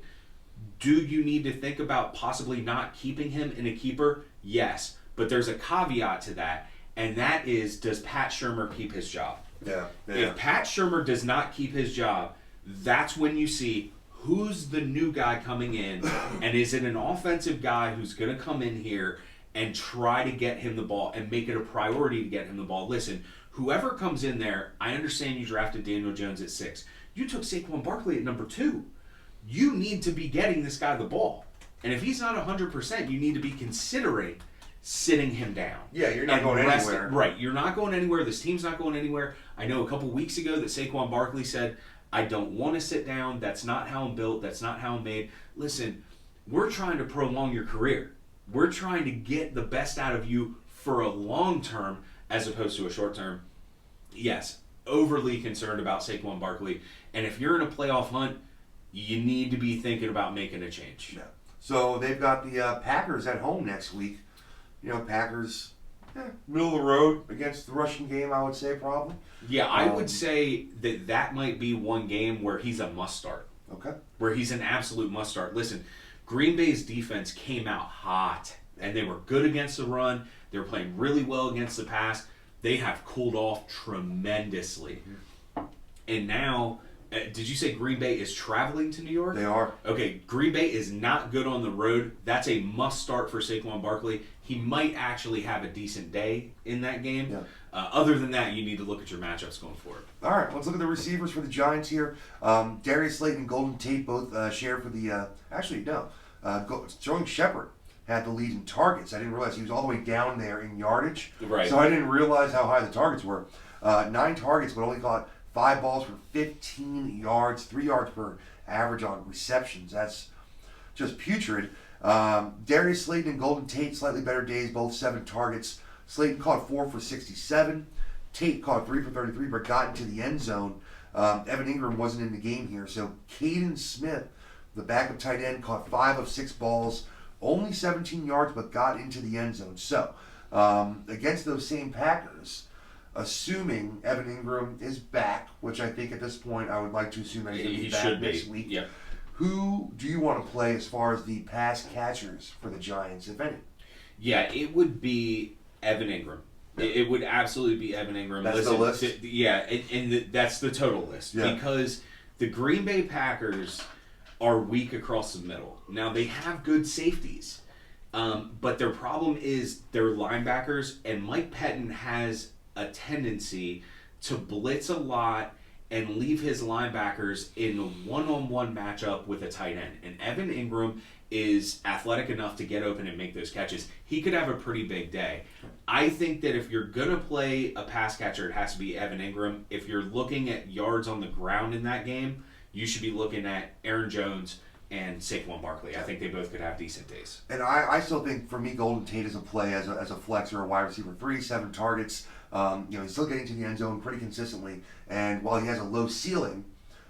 Do you need to think about possibly not keeping him in a keeper? Yes. But there's a caveat to that, and that is, does Pat Shurmur keep his job? Yeah. If Pat Shurmur does not keep his job, that's when you see who's the new guy coming in, and is it an offensive guy who's going to come in here and try to get him the ball and make it a priority to get him the ball? Listen, whoever comes in there, I understand you drafted Daniel Jones at 6. You took Saquon Barkley at number 2. You need to be getting this guy the ball. And if he's not 100%, you need to be considering sitting him down. Yeah, you're not going anywhere. Right, you're not going anywhere. This team's not going anywhere. I know a couple weeks ago that Saquon Barkley said, I don't want to sit down. That's not how I'm built. That's not how I'm made. Listen, we're trying to prolong your career. We're trying to get the best out of you for a long term as opposed to a short term. Yes, overly concerned about Saquon Barkley. And if you're in a playoff hunt, you need to be thinking about making a change. Yeah. So they've got the Packers at home next week. Packers, middle of the road against the rushing game, I would say, probably. Yeah, I would say that might be one game where he's a must start. Okay. Where he's an absolute must start. Listen, Green Bay's defense came out hot, and they were good against the run. They were playing really well against the pass. They have cooled off tremendously. And now, Did you say Green Bay is traveling to New York? They are. Okay, Green Bay is not good on the road. That's a must start for Saquon Barkley. He might actually have a decent day in that game. Yeah. Other than that, you need to look at your matchups going forward. All right, let's look at the receivers for the Giants here. Darius Slayton and Golden Tate both shared for the. Sterling Shepard had the lead in targets. I didn't realize he was all the way down there in yardage. Right. So I didn't realize how high the targets were. 9 targets, but only caught 5 balls for 15 yards, 3 yards per average on receptions. That's just putrid. Darius Slayton and Golden Tate, slightly better days, both 7 targets. Slayton caught 4 for 67. Tate caught 3 for 33, but got into the end zone. Evan Ingram wasn't in the game here, so Caden Smith, the backup tight end, caught 5 of 6 balls, only 17 yards, but got into the end zone. So, against those same Packers, assuming Evan Ingram is back, which I think at this point I would like to assume that he's going to be back next week. Yep. Who do you want to play as far as the pass catchers for the Giants, if any? Yeah, it would be Evan Ingram. It would absolutely be Evan Ingram. That's the list? That's the total list. Yeah. Because the Green Bay Packers are weak across the middle. Now, they have good safeties, but their problem is their linebackers, and Mike Pettin has a tendency to blitz a lot and leave his linebackers in a one-on-one matchup with a tight end. And Evan Ingram is athletic enough to get open and make those catches. He could have a pretty big day. I think that if you're going to play a pass catcher, it has to be Evan Ingram. If you're looking at yards on the ground in that game, you should be looking at Aaron Jones and Saquon Barkley. I think they both could have decent days. And I still think, for me, Golden Tate is a play as a flex or a wide receiver 3, 7 targets. He's still getting to the end zone pretty consistently. And while he has a low ceiling,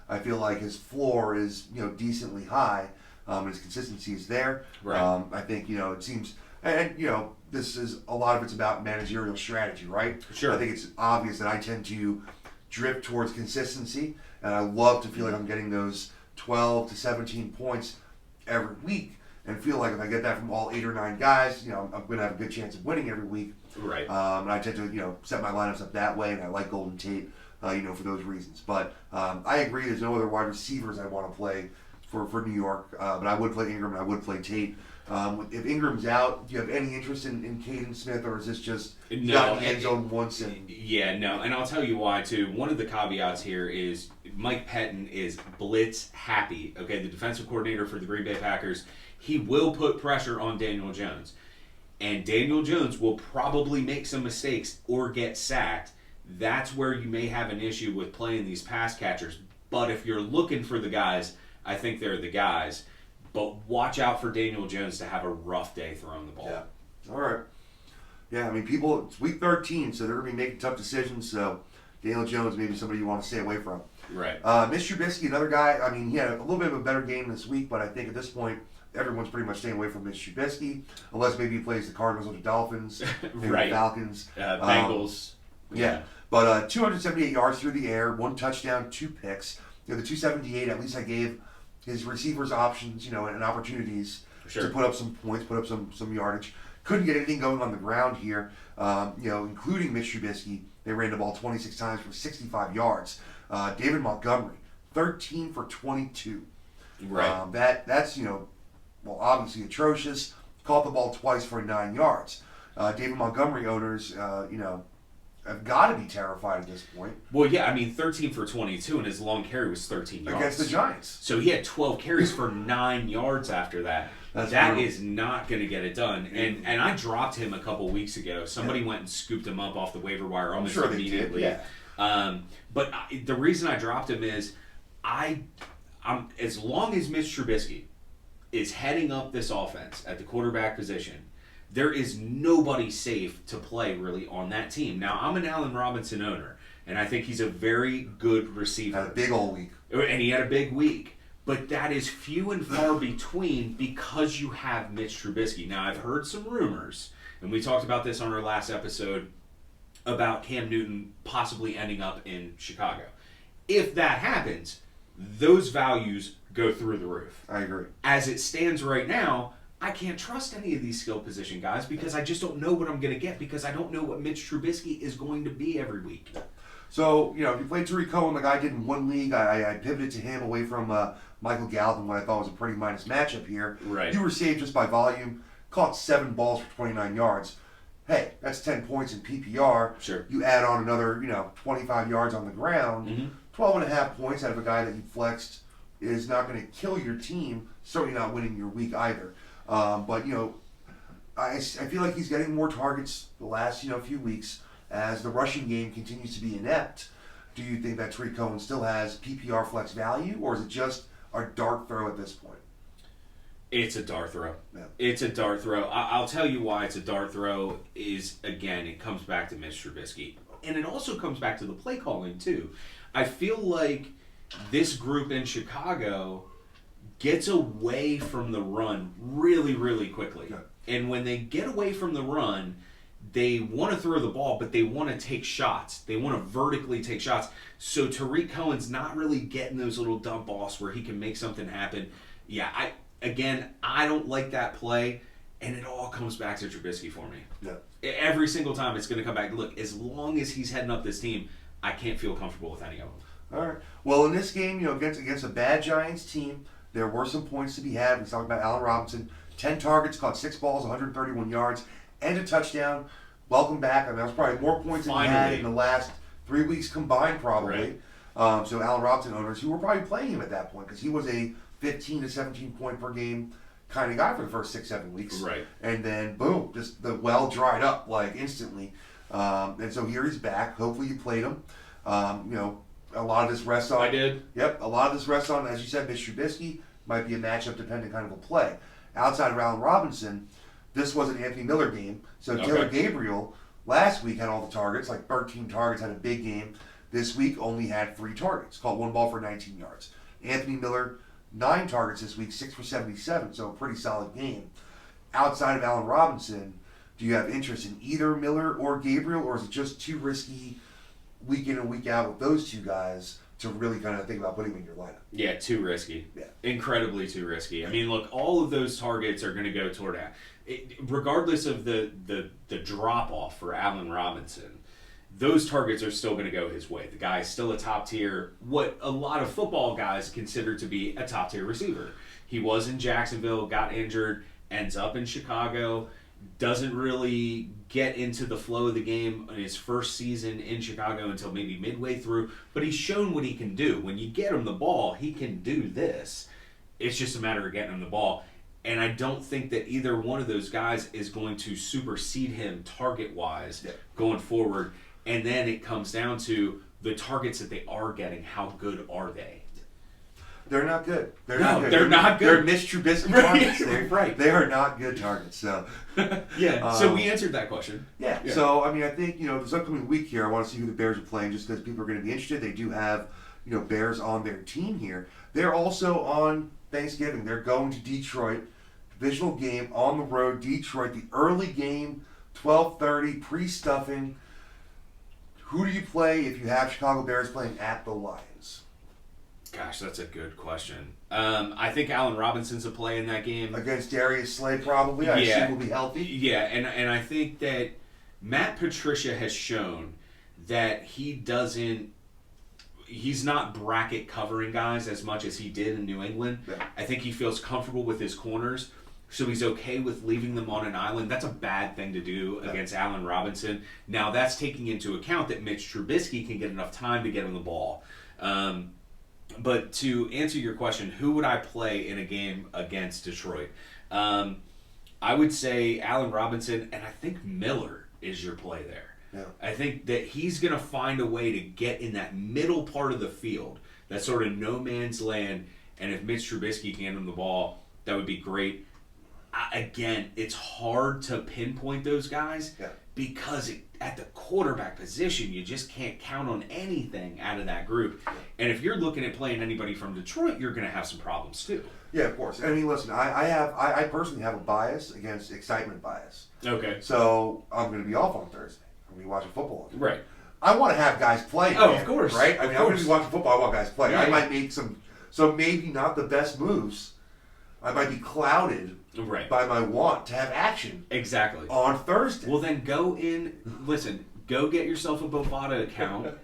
I feel like his floor is decently high. His consistency is there. Right. I think it seems, and this is a lot of it's about managerial strategy, right? Sure. I think it's obvious that I tend to drift towards consistency, and I love to feel like I'm getting those 12 to 17 points every week, and feel like if I get that from all 8 or 9 guys, I'm going to have a good chance of winning every week. Right. And I tend to set my lineups up that way, and I like Golden Tate, for those reasons. But I agree. There's no other wide receivers I want to play for New York, but I would play Ingram and I would play Tate. If Ingram's out, do you have any interest in Caden Smith, or is this just got in the end zone once? Yeah, no, and I'll tell you why too. One of the caveats here is Mike Pettin is blitz happy. Okay, the defensive coordinator for the Green Bay Packers, he will put pressure on Daniel Jones, and Daniel Jones will probably make some mistakes or get sacked. That's where you may have an issue with playing these pass catchers. But if you're looking for the guys, I think they're the guys. But watch out for Daniel Jones to have a rough day throwing the ball. Yeah. All right. Yeah, I mean, it's week 13, so they're going to be making tough decisions. So Daniel Jones may be somebody you want to stay away from. Right. Mitch Trubisky, another guy. I mean, he had a little bit of a better game this week, but I think at this point, everyone's pretty much staying away from Mitch Trubisky, unless maybe he plays the Cardinals or the Dolphins, maybe right. the Falcons. Bengals. Yeah. But 278 yards through the air, 1 touchdown, 2 picks. The 278, at least I gave his receivers options, and opportunities to put up some points, put up some yardage. Couldn't get anything going on the ground here, including Mitch Trubisky. They ran the ball 26 times for 65 yards. David Montgomery, 13 for 22. Right. That's obviously atrocious. Caught the ball twice for 9 yards. David Montgomery owners, have got to be terrified at this point. Well, yeah, I mean, 13 for 22, and his long carry was 13 yards. Against the Giants. So he had 12 carries for 9 yards after that. That is not going to get it done. And I dropped him a couple weeks ago. Somebody went and scooped him up off the waiver wire almost immediately. They did, yeah. But the reason I dropped him is I'm as long as Mitch Trubisky is heading up this offense at the quarterback position, there is nobody safe to play really on that team. Now, I'm an Allen Robinson owner, and I think he's a very good receiver. Had a big old week. And he had a big week. But that is few and far between because you have Mitch Trubisky. Now, I've heard some rumors, and we talked about this on our last episode, about Cam Newton possibly ending up in Chicago. If that happens, those values go through the roof. I agree. As it stands right now, I can't trust any of these skill position guys because I just don't know what I'm going to get because I don't know what Mitch Trubisky is going to be every week. So, if you played Tariq Cohen like I did in one league, I pivoted to him away from Michael Gallup in what I thought was a pretty minus matchup here. Right. You were saved just by volume, caught 7 balls for 29 yards. Hey, that's 10 points in PPR. Sure. You add on another, 25 yards on the ground, 12 and a half points out of a guy that you flexed is not going to kill your team, certainly not winning your week either. But, I feel like he's getting more targets the last, few weeks as the rushing game continues to be inept. Do you think that Tariq Cohen still has PPR flex value, or is it just a dart throw at this point? It's a dart throw. Yeah. It's a dart throw. I'll tell you why it's a dart throw is, again, it comes back to Mitch Trubisky. And it also comes back to the play calling, too. I feel like this group in Chicago gets away from the run really, really quickly. Yeah. And when they get away from the run, they want to throw the ball, but they want to take shots. They want to vertically take shots. So Tariq Cohen's not really getting those little dump offs where he can make something happen. Yeah, I don't like that play, and it all comes back to Trubisky for me. Yeah. Every single time it's going to come back. Look, as long as he's heading up this team, I can't feel comfortable with any of them. All right. Well, in this game, against a bad Giants team, there were some points to be had. We talked about Allen Robinson, 10 targets, caught 6 balls, 131 yards, and a touchdown. Welcome back. I mean, that was probably more points than he had in the last 3 weeks combined, probably. Right. So Allen Robinson owners who were probably playing him at that point because he was a 15 to 17 point per game kind of guy for the first 6-7 weeks. Right. And then boom, just the well dried up like instantly. And so here he's back. Hopefully you played him. A lot of this rests on. I did. Yep. A lot of this rests on, as you said, Mitch Trubisky. Might be a matchup dependent kind of a play. Outside of Allen Robinson, this was an Anthony Miller game. So Taylor Gabriel last week had all the targets, like 13 targets, had a big game. This week only had 3 targets, caught 1 ball for 19 yards. Anthony Miller, 9 targets this week, 6 for 77, so a pretty solid game. Outside of Allen Robinson, do you have interest in either Miller or Gabriel, or is it just too risky week in and week out with those two guys to really kind of think about putting them in your lineup? Yeah, too risky. Yeah. Incredibly too risky. I mean, look, all of those targets are going to go toward that. Regardless of the drop-off for Allen Robinson, those targets are still going to go his way. The guy is still a top tier, what a lot of football guys consider to be a top tier receiver. He was in Jacksonville, got injured, ends up in Chicago, doesn't really get into the flow of the game in his first season in Chicago until maybe midway through, but he's shown what he can do. When you get him the ball, he can do this. It's just a matter of getting him the ball. And I don't think that either one of those guys is going to supersede him target-wise going forward. And then it comes down to the targets that they are getting. How good are they? They're not good. They're not good. They're Mitch Trubisky targets. Right. They are not good targets. So so we answered that question. Yeah. So I mean, I think this upcoming week here, I want to see who the Bears are playing, just because people are going to be interested. They do have Bears on their team here. They're also on Thanksgiving. They're going to Detroit. Divisional game on the road. Detroit. The early game, 12:30 pre-stuffing. Who do you play if you have Chicago Bears playing at the Lions? Gosh, that's a good question. I think Allen Robinson's a play in that game. Against Darius Slay, probably. I assume will be healthy. Yeah, and I think that Matt Patricia has shown that he's not bracket covering guys as much as he did in New England. Yeah. I think he feels comfortable with his corners, so he's okay with leaving them on an island. That's a bad thing to do against Allen Robinson. Now, that's taking into account that Mitch Trubisky can get enough time to get him the ball. But to answer your question, who would I play in a game against Detroit? I would say Allen Robinson, and I think Miller is your play there. Yeah. I think that he's going to find a way to get in that middle part of the field, that sort of no man's land, and if Mitch Trubisky can get him the ball, that would be great. Again, it's hard to pinpoint those guys because at the quarterback position, you just can't count on anything out of that group. And if you're looking at playing anybody from Detroit, you're going to have some problems too. Yeah, of course. I mean, listen, I personally have a bias against excitement bias. Okay. So I'm going to be off on Thursday. I'm going to be watching football. Right. I want to have guys play. Oh, of course. Right? I mean, I'm going to be watching football. I want guys play. Yeah, I might make so maybe not the best moves. I might be clouded by my want to have action. Exactly. On Thursday. Well, then go in. Listen, go get yourself a Bovada account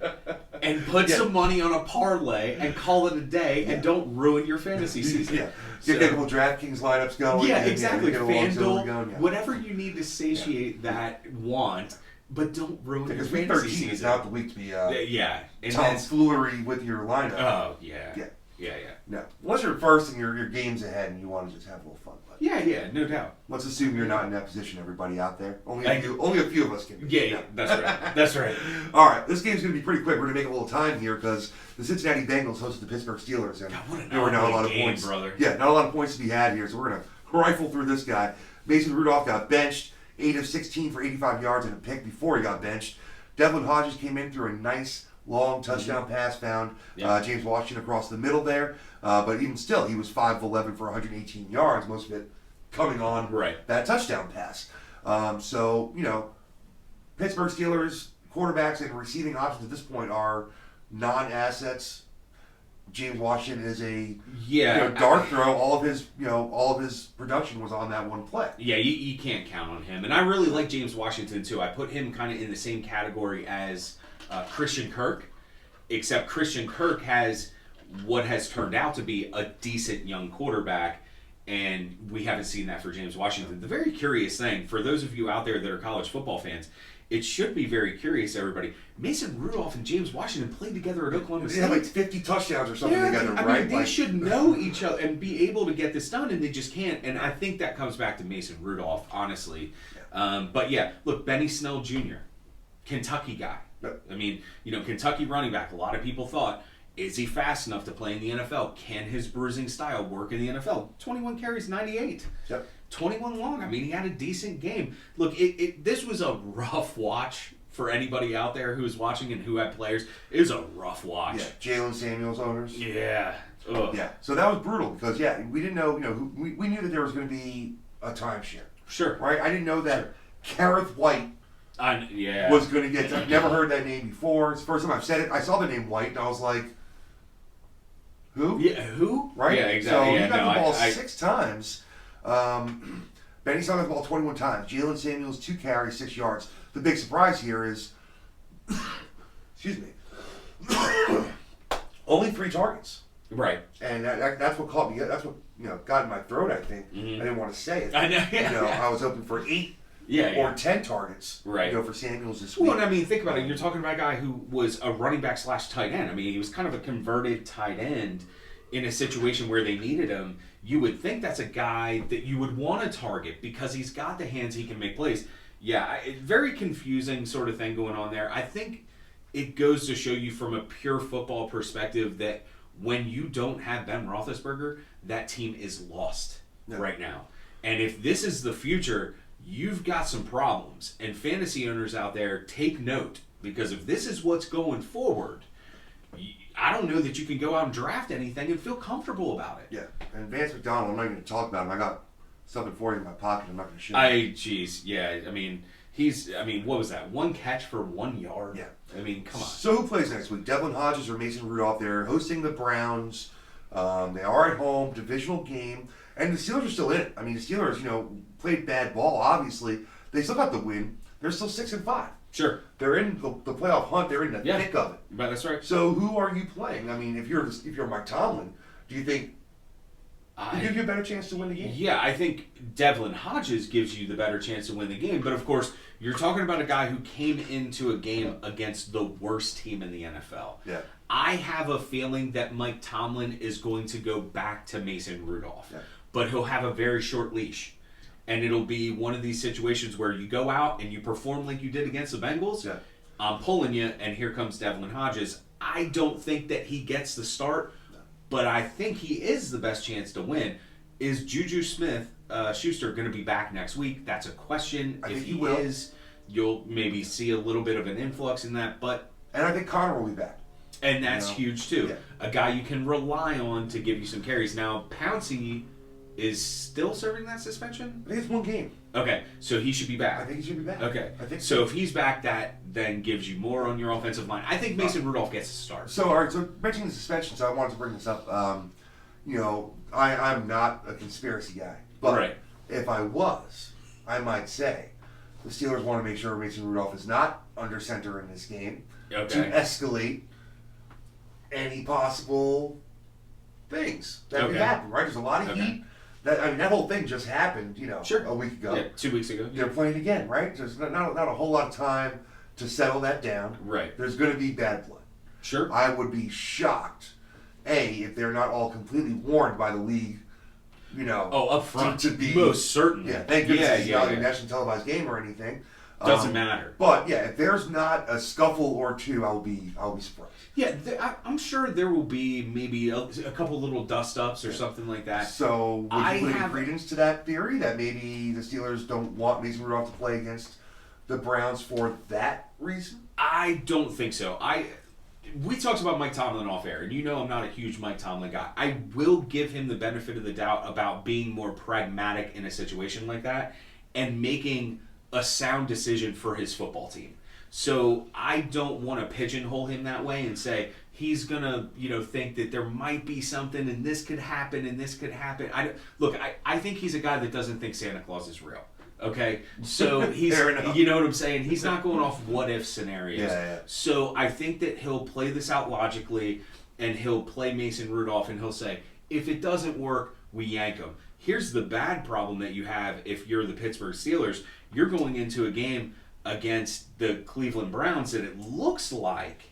and put some money on a parlay and call it a day and don't ruin your fantasy season. Yeah. Get a couple DraftKings lineups going. Yeah, exactly. FanDuel, going, whatever you need to satiate that want, but don't ruin your because week fantasy 13 season. is not the week to be and tomfoolery with your lineup. Oh, yeah. Yeah. No. Unless you're first and your game's ahead and you want to just have a little fun. But Yeah, no doubt. let's assume you're not in that position, everybody out there. Only a few of us can be. Yeah, that's right. That's right. All right, this game's going to be pretty quick. We're going to make a little time here because the Cincinnati Bengals hosted the Pittsburgh Steelers, and God, what there were not a lot of game, points. brother. Yeah, not a lot of points to be had here, so we're going to rifle through this guy. Mason Rudolph got benched, 8 of 16 for 85 yards and a pick before he got benched. Devlin Hodges came in through a nice long touchdown pass, found James Washington across the middle there. But even still, he was 5 of 11 for 118 yards, most of it coming on that touchdown pass. So, Pittsburgh Steelers quarterbacks and receiving options at this point are non-assets. James Washington is a dart throw. All of his production was on that one play. Yeah, you can't count on him. And I really like James Washington too. I put him kind of in the same category as Christian Kirk, except Christian Kirk has what has turned out to be a decent young quarterback, and we haven't seen that for James Washington. The very curious thing, for those of you out there that are college football fans, it should be very curious, everybody. Mason Rudolph and James Washington played together at Oklahoma State. They had like 50 touchdowns or something together, right? They should know each other and be able to get this done, and they just can't. And I think that comes back to Mason Rudolph, honestly. But yeah, look, Benny Snell Jr., Kentucky guy. Yep. I mean, Kentucky running back. A lot of people thought, is he fast enough to play in the NFL? Can his bruising style work in the NFL? 21 carries, 98. Yep. 21 long. I mean, he had a decent game. Look, this was a rough watch for anybody out there who was watching and who had players. It was a rough watch. Yeah, Jalen Samuels owners. Yeah. Ugh. Yeah. So that was brutal because we didn't know. We knew that there was going to be a timeshare. Sure. Right. I didn't know that Kareth White was going to get. I've never heard that name before. It's the first time I've said it. I saw the name White and I was like, who? Yeah. Who? Right. Yeah. Exactly. So he got the ball 6 times. Benny Snell got the ball 21 times. Jalen Samuels 2 carries, 6 yards. The big surprise here is, excuse me, only 3 targets. Right. And that's what caught me. That's what got in my throat. I think Mm-hmm. I didn't want to say it. I know. I was hoping for 8 or 10 targets. Right. For Samuels this week. Well, and I mean, think about it. You're talking about a guy who was a running back / tight end. I mean, he was kind of a converted tight end in a situation where they needed him. You would think that's a guy that you would want to target because he's got the hands, he can make plays. Yeah, very confusing sort of thing going on there. I think it goes to show you from a pure football perspective that when you don't have Ben Roethlisberger, that team is lost right now. And if this is the future, you've got some problems. And fantasy owners out there, take note, because if this is what's going forward, I don't know that you can go out and draft anything and feel comfortable about it. Yeah, and Vance McDonald, I'm not even going to talk about him. I got something for you in my pocket. I'm not going to show you. I mean, what was that? 1 catch for 1 yard? Yeah. I mean, come on. So who plays next week? Devlin Hodges or Mason Rudolph? They're hosting the Browns. They are at home, divisional game. And the Steelers are still in it. I mean, the Steelers, played bad ball, obviously. They still got the win. They're still 6-5. Sure. They're in the playoff hunt. They're in the thick of it. But that's right. So who are you playing? I mean, if you're Mike Tomlin, do you think it gives you a better chance to win the game? Yeah, I think Devlin Hodges gives you the better chance to win the game. But of course, you're talking about a guy who came into a game against the worst team in the NFL. Yeah. I have a feeling that Mike Tomlin is going to go back to Mason Rudolph. Yeah. But he'll have a very short leash. And it'll be one of these situations where you go out and you perform like you did against the Bengals. Yeah. I'm pulling you, and here comes Devlin Hodges. I don't think that he gets the start, but I think he is the best chance to win. Is Juju Smith-Schuster going to be back next week? That's a question. I if think he will. is, you'll maybe see a little bit of an influx in that. And I think Connor will be back. And that's huge, too. Yeah. A guy you can rely on to give you some carries. Now, Pouncey is still serving that suspension? I think it's 1 game. Okay, so he should be back. I think he should be back. Okay, I think so. If he's back, that then gives you more on your offensive line. I think Mason Rudolph gets a start. So, all right, so mentioning the suspension, so I wanted to bring this up. I'm not a conspiracy guy. But if I was, I might say the Steelers want to make sure Mason Rudolph is not under center in this game Okay. to escalate any possible things that could Okay. happen, right? There's a lot of Okay. heat. That whole thing just happened, Sure. a week ago. Yeah, 2 weeks ago. They're playing again, right? There's not a whole lot of time to settle that down. Right. There's going to be bad blood. Sure. I would be shocked, if they're not all completely warned by the league, Oh, up front. to be most certainly. Yeah, thank goodness it's not a yeah. national televised game or anything. Doesn't matter. But yeah, if there's not a scuffle or two, I'll be surprised. Yeah, I'm sure there will be maybe a couple little dust ups or something like that. So would I you put any have- credence to that theory that maybe the Steelers don't want Mason Rudolph to play against the Browns for that reason? I don't think so. We talked about Mike Tomlin off air, and I'm not a huge Mike Tomlin guy. I will give him the benefit of the doubt about being more pragmatic in a situation like that and making a sound decision for his football team. So I don't want to pigeonhole him that way and say he's gonna, think that there might be something and this could happen and this could happen. I think he's a guy that doesn't think Santa Claus is real. Okay, so he's, Fair enough. you know what I'm saying? He's not going off what if scenarios. Yeah. So I think that he'll play this out logically, and he'll play Mason Rudolph, and he'll say, if it doesn't work, we yank him. Here's the bad problem that you have if you're the Pittsburgh Steelers. You're going into a game against the Cleveland Browns that it looks like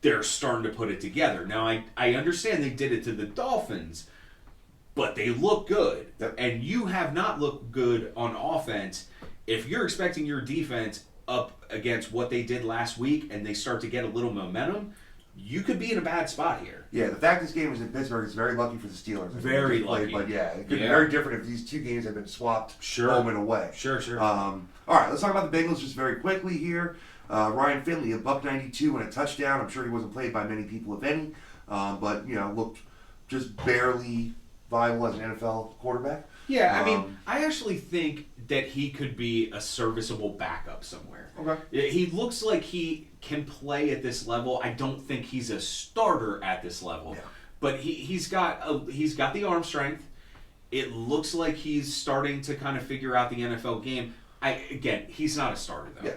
they're starting to put it together. Now, I understand they did it to the Dolphins, but they look good. Yep. And you have not looked good on offense. If you're expecting your defense up against what they did last week and they start to get a little momentum, you could be in a bad spot here. Yeah, the fact this game is in Pittsburgh is very lucky for the Steelers. Very lucky. But yeah, it could be very different if these two games had been swapped home and away. Sure. All right, let's talk about the Bengals just very quickly here. Ryan Finley, a $192 and a touchdown. I'm sure he wasn't played by many people, if any, but looked just barely viable as an NFL quarterback. Yeah, I mean, I actually think that he could be a serviceable backup somewhere. Okay. He looks like he can play at this level. I don't think he's a starter at this level, but he's got the arm strength. It looks like he's starting to kind of figure out the NFL game. He's not a starter though. Yeah.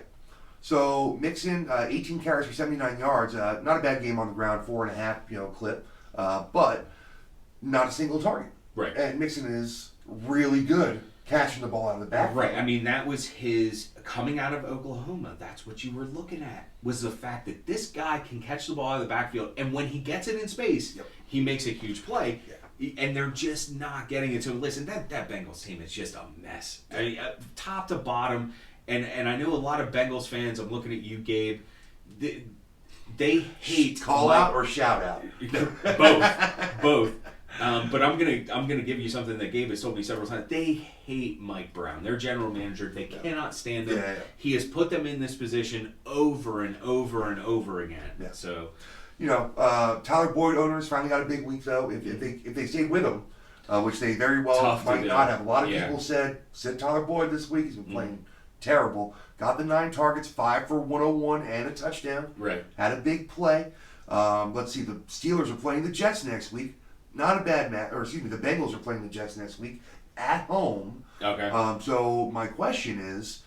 So Mixon, 18 carries for 79 yards. Not a bad game on the ground, 4.5 clip, but not a single target. Right. And Mixon is really good catching the ball out of the backfield. Right. I mean, that was his coming out of Oklahoma. That's what you were looking at, was the fact that this guy can catch the ball out of the backfield, and when he gets it in space, he makes a huge play. Yeah. And they're just not getting it. So listen, that Bengals team is just a mess. I mean, top to bottom. And I know a lot of Bengals fans. I'm looking at you, Gabe. They hate call out or shout out. Both. But I'm gonna give you something that Gabe has told me several times. They hate Mike Brown, their general manager. They cannot stand him. Yeah. He has put them in this position over and over and over again. Yeah. So, Tyler Boyd owners finally got a big week though. If they stayed with him, which they very well Tough to might do. not have. A lot of people said sit Tyler Boyd this week. He's been playing terrible. Got the 9 targets, 5 for 101 and a touchdown. Right. Had a big play. Let's see. The Steelers are playing the Jets next week. Not a bad match. Or excuse me, the Bengals are playing the Jets next week at home. Okay. So my question is,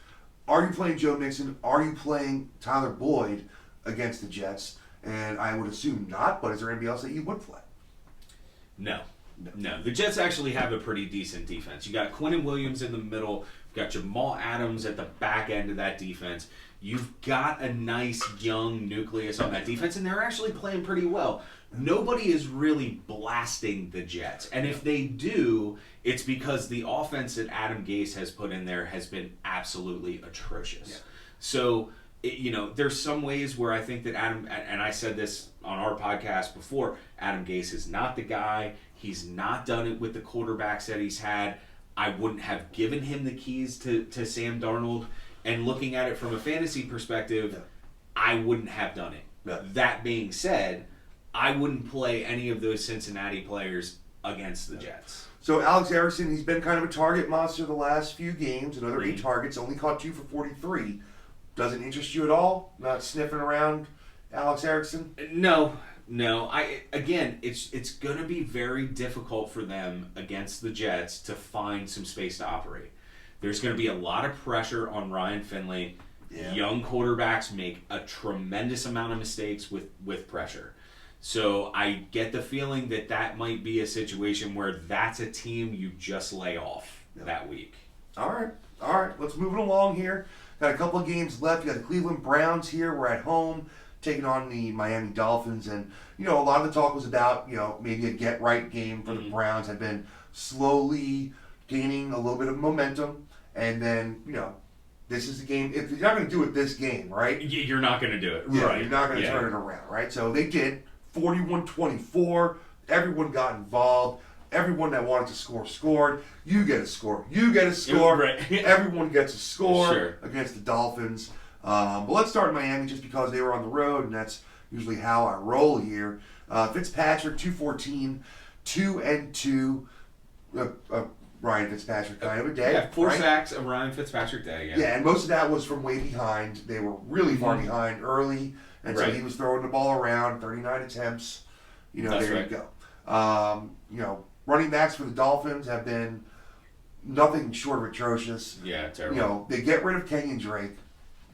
are you playing Joe Mixon? Are you playing Tyler Boyd against the Jets? And I would assume not, but is there anybody else that you would play? No. The Jets actually have a pretty decent defense. You got Quinnen Williams in the middle. You've got Jamal Adams at the back end of that defense. You've got a nice young nucleus on that defense, and they're actually playing pretty well. Nobody is really blasting the Jets. And if they do, it's because the offense that Adam Gase has put in there has been absolutely atrocious. Yeah. So, there's some ways where I think that Adam, and I said this on our podcast before, Adam Gase is not the guy. He's not done it with the quarterbacks that he's had. I wouldn't have given him the keys to Sam Darnold. And looking at it from a fantasy perspective, I wouldn't have done it. Yeah. That being said, I wouldn't play any of those Cincinnati players against the Jets. So Alex Erickson, he's been kind of a target monster the last few games. Another 8 targets, only caught 2 for 43. Doesn't interest you at all? Not sniffing around Alex Erickson? No. It's going to be very difficult for them against the Jets to find some space to operate. There's going to be a lot of pressure on Ryan Finley. Yeah. Young quarterbacks make a tremendous amount of mistakes with pressure. So I get the feeling that might be a situation where that's a team you just lay off that week. All right. Let's move it along here. Got a couple of games left. You got the Cleveland Browns here. We're at home taking on the Miami Dolphins. And, a lot of the talk was about, maybe a get-right game for the Browns. Had been slowly gaining a little bit of momentum. And then, this is the game. If you're not going to do it this game, right? You're not going to do it. Yeah, right. You're not going to turn it around, right? So they did. 41-24. Everyone got involved. Everyone that wanted to score scored. You get a score. You get a score. Right. Everyone gets a score Sure. against the Dolphins. But let's start in Miami just because they were on the road, and that's usually how I roll here. Fitzpatrick, 214, 2-2. Ryan Fitzpatrick kind of a day. Yeah, 4 right? sacks of Ryan Fitzpatrick day. Yeah, and most of that was from way behind. They were really far behind early, and so he was throwing the ball around, 39 attempts. That's there right. you go. Running backs for the Dolphins have been nothing short of atrocious. Yeah, terrible. They get rid of Kenyon Drake.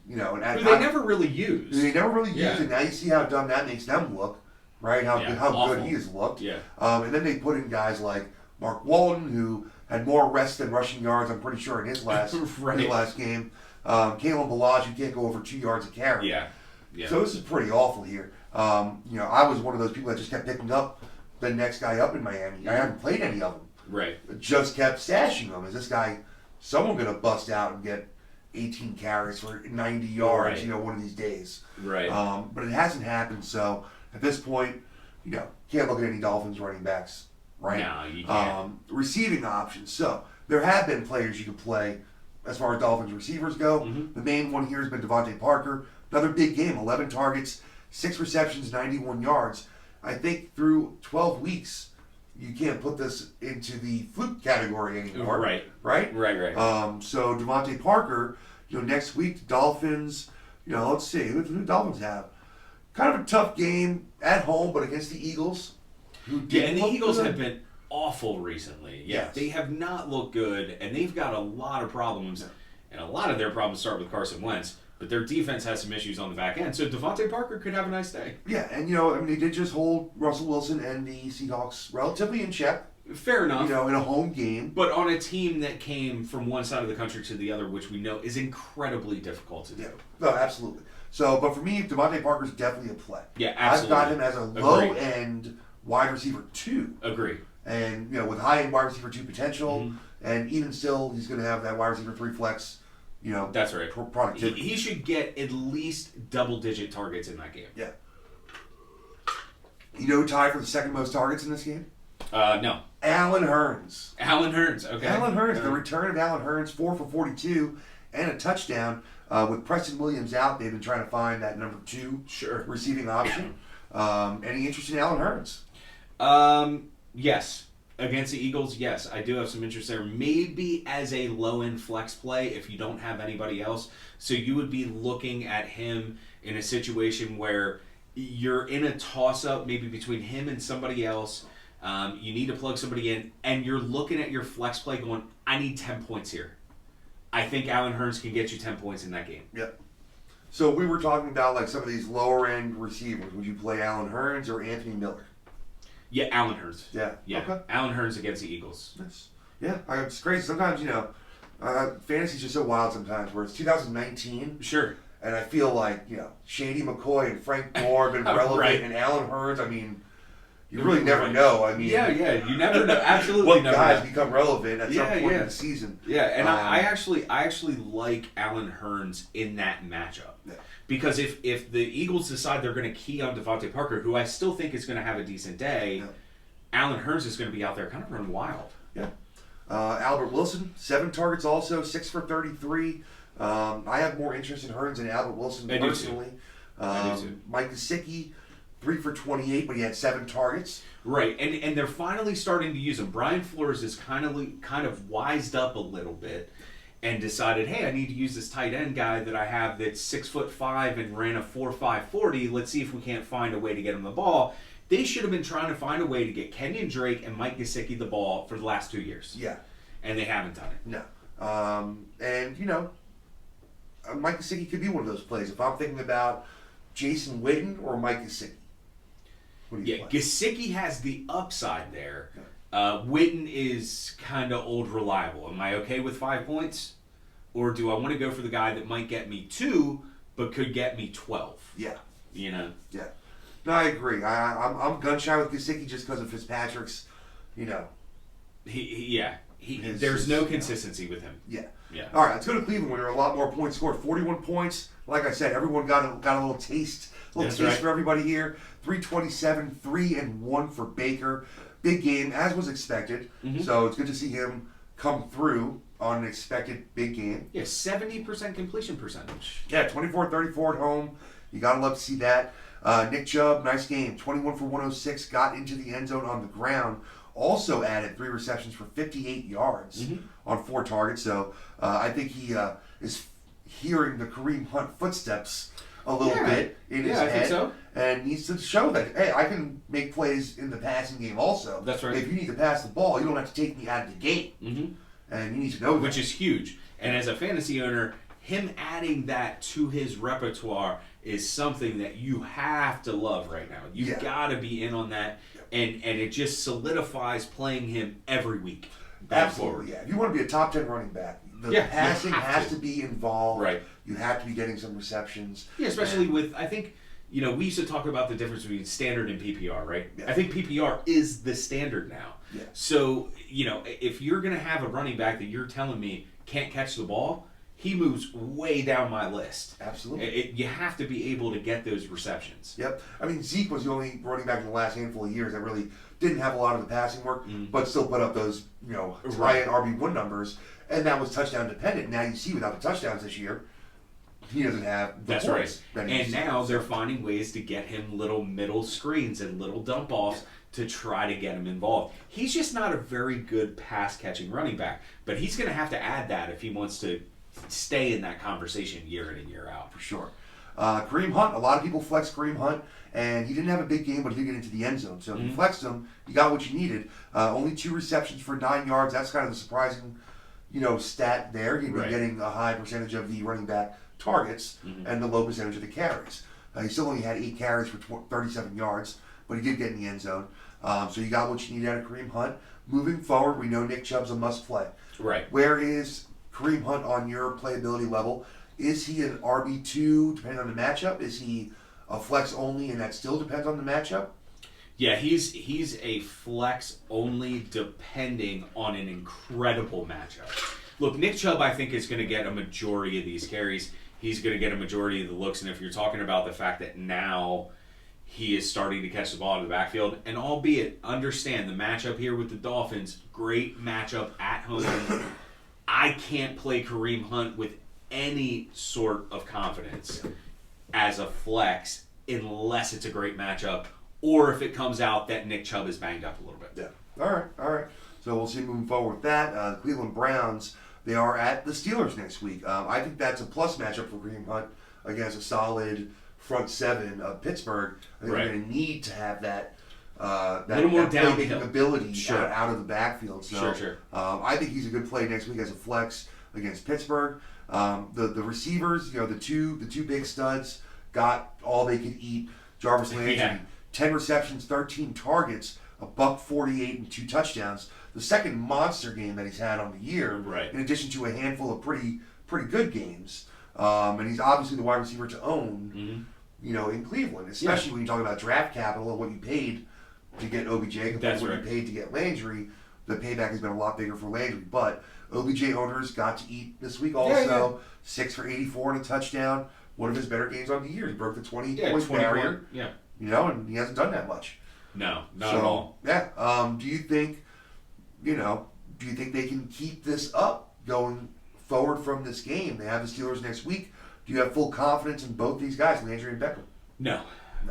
Who they never really used. They never really used it. Now you see how dumb that makes them look, right? How good he has looked. Yeah. And then they put in guys like Mark Walton, who had more arrests than rushing yards, I'm pretty sure, in his last his last game. Caleb Balaj, who can't go over 2 yards a carry. Yeah. So this is pretty awful here. I was one of those people that just kept picking up the next guy up in Miami. I haven't played any of them. Right. Just kept stashing them. Is this guy, someone going to bust out and get 18 carries for 90 yards, one of these days? Right. But it hasn't happened, so at this point, can't look at any Dolphins running backs, right? No, you can't. Receiving options. So there have been players you can play as far as Dolphins receivers go. The main one here has been Devontae Parker. Another big game, 11 targets, 6 receptions, 91 yards. I think through 12 weeks, you can't put this into the fluke category anymore. Right. Right? Right. So Devontae Parker, next week, Dolphins, let's see, who do the Dolphins have? Kind of a tough game at home, but against the Eagles. And the Eagles have been awful recently. Yeah, Yes. they have not looked good, and they've got a lot of problems. And a lot of their problems start with Carson Wentz, but their defense has some issues on the back end. So Devontae Parker could have a nice day. Yeah, and they did just hold Russell Wilson and the Seahawks relatively in check. Fair enough. In a home game. But on a team that came from one side of the country to the other, which we know is incredibly difficult to do. Yeah, no, absolutely. So, but for me, Devontae Parker's definitely a play. Yeah, absolutely. I've got him as a low-end wide receiver 2. Agree. And, with high-end wide receiver 2 potential, and even still, he's going to have that wide receiver 3 flex, that's right. Productivity. He should get at least double-digit targets in that game. Yeah. Who tied for the second most targets in this game? No. Allen Hurns. Allen Hurns, okay. Allen Hurns, the return of Allen Hurns, 4 for 42 and a touchdown. With Preston Williams out, they've been trying to find that number 2 receiving option. Any interest in Allen Hurns? Yes. Against the Eagles, yes. I do have some interest there. Maybe as a low-end flex play if you don't have anybody else. So you would be looking at him in a situation where you're in a toss-up maybe between him and somebody else. You need to plug somebody in, and you're looking at your flex play going, I need 10 points here. I think Allen Hurns can get you 10 points in that game. Yep. So we were talking about like some of these lower-end receivers. Would you play Allen Hurns or Anthony Miller? Yeah, Allen Hurns. Yeah. Okay. Allen Hurns against the Eagles. Yes. Yeah, it's crazy. Sometimes, fantasy's just so wild sometimes where it's 2019. Sure. And I feel like, Shady McCoy and Frank Gore have been relevant, Right. and Allen Hurns, you really never know. Yeah, you never know. Absolutely what never guys know. become relevant at some point in the season. Yeah, and I actually like Allen Hurns in that matchup. Yeah. Because if the Eagles decide they're going to key on Devontae Parker, who I still think is going to have a decent day, Allen Hurns is going to be out there kind of running wild. Yeah. Albert Wilson, 7 targets also, 6 for 33. I have more interest in Hurns than Albert Wilson personally. I do too. Mike Gesicki, 3 for 28, but he had 7 targets. Right, and they're finally starting to use him. Brian Flores is kind of wised up a little bit and decided, hey, I need to use this tight end guy that I have that's 6'5" and ran a 4.5 40. Let's see if we can't find a way to get him the ball. They should have been trying to find a way to get Kenyon Drake and Mike Gesicki the ball for the last 2 years. Yeah. And they haven't done it. No. And, Mike Gesicki could be one of those plays. If I'm thinking about Jason Witten or Mike Gesicki. What do you think? Gesicki has the upside there. Witten is kind of old reliable. Am I okay with 5 points? Or do I want to go for the guy that might get me 2, but could get me 12? Yeah. You know? Yeah. No, I agree. I'm gun shy with Gesicki just because of Fitzpatrick's, There's no consistency with him. Yeah. Yeah. All right, let's go to Cleveland, where there are a lot more points scored. 41 points. Like I said, everyone got a little taste. For everybody here. 327, 3-1 for Baker. Big game, as was expected. Mm-hmm. So it's good to see him come through on an expected big game. Yeah, 70% completion percentage. Yeah, 24-34 at home. You got to love to see that. Nick Chubb, nice game. 21 for 106, got into the end zone on the ground. Also added 3 receptions for 58 yards on 4 targets. So I think he is hearing the Kareem Hunt footsteps a little bit in his head. I think so. And needs to show that, hey, I can make plays in the passing game also. That's right. If you need to pass the ball, you don't have to take me out of the game. Mm-hmm. And you need to know that. Which is huge. And as a fantasy owner, him adding that to his repertoire is something that you have to love right now. You've got to be in on that. And it just solidifies playing him every week. Absolutely, yeah. If you want to be a top 10 running back, the passing has to be involved. Right. You have to be getting some receptions. Yeah, especially with, I think, we used to talk about the difference between standard and PPR, right? Yeah. I think PPR is the standard now. Yeah. So, if you're going to have a running back that you're telling me can't catch the ball, he moves way down my list. Absolutely. You have to be able to get those receptions. Yep. I mean, Zeke was the only running back in the last handful of years that really didn't have a lot of the passing work, but still put up those, high-end RB1 numbers, and that was touchdown dependent. Now you see without the touchdowns this year, he doesn't have the points. And now they're finding ways to get him little middle screens and little dump-offs to try to get him involved. He's just not a very good pass-catching running back, but he's going to have to add that if he wants to stay in that conversation year in and year out. For sure. Kareem Hunt, a lot of people flex Kareem Hunt, and he didn't have a big game, but he did get into the end zone. So if you flexed him, you got what you needed. Only 2 receptions for 9 yards. That's kind of the surprising, stat there. He'd be getting a high percentage of the running back targets and the low percentage of the carries. He still only had 8 carries for 37 yards, but he did get in the end zone. So you got what you needed out of Kareem Hunt. Moving forward, we know Nick Chubb's a must-play. Right. Where is Kareem Hunt on your playability level? Is he an RB2 depending on the matchup? Is he a flex only and that still depends on the matchup? Yeah, he's a flex only depending on an incredible matchup. Look, Nick Chubb I think is going to get a majority of these carries. He's going to get a majority of the looks, and if you're talking about the fact that now he is starting to catch the ball out of the backfield, and albeit, understand the matchup here with the Dolphins, great matchup at home. I can't play Kareem Hunt with any sort of confidence as a flex unless it's a great matchup or if it comes out that Nick Chubb is banged up a little bit. Yeah. All right. So we'll see moving forward with that. The Cleveland Browns, they are at the Steelers next week. I think that's a plus matchup for Kareem Hunt against a solid front 7 of Pittsburgh. I think they're going to need to have that little more playmaking ability out of the backfield. So sure. I think he's a good play next week as a flex against Pittsburgh. The receivers, the two big studs got all they could eat. Jarvis Landry, 10 receptions, 13 targets, $148 and 2 touchdowns. The second monster game that he's had on the year, in addition to a handful of pretty good games. And he's obviously the wide receiver to own, in Cleveland, especially when you talk about draft capital and what you paid to get OBJ compared to what you paid to get Landry. The payback has been a lot bigger for Landry, but OBJ owners got to eat this week also. 6 for 84 and a touchdown. One of his better games on the year. He broke the 20-point barrier. Yeah. And he hasn't done that much. No, not at all. Yeah. Do you think they can keep this up going forward from this game? They have the Steelers next week. Do you have full confidence in both these guys, Landry and Beckham? No.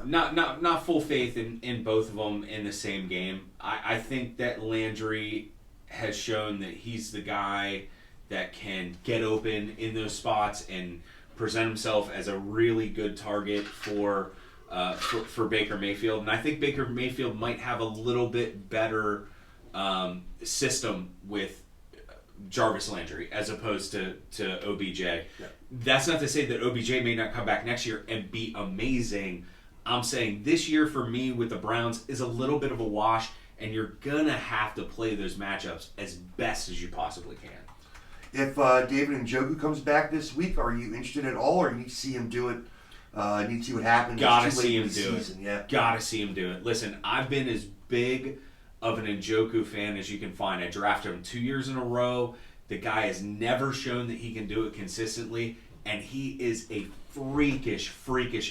Not full faith in both of them in the same game. I think that Landry has shown that he's the guy that can get open in those spots and present himself as a really good target for Baker Mayfield. And I think Baker Mayfield might have a little bit better system with Jarvis Landry as opposed to OBJ. Yeah. That's not to say that OBJ may not come back next year and be amazing. I'm saying this year for me with the Browns is a little bit of a wash, and you're going to have to play those matchups as best as you possibly can. If David Njoku comes back this week, are you interested at all, or you need to see him do it? Need to see what happens. Gotta see him do it. Yeah. Gotta see him do it. Listen, I've been as big of an Njoku fan as you can find. I drafted him 2 years in a row. The guy has never shown that he can do it consistently, and he is a freakish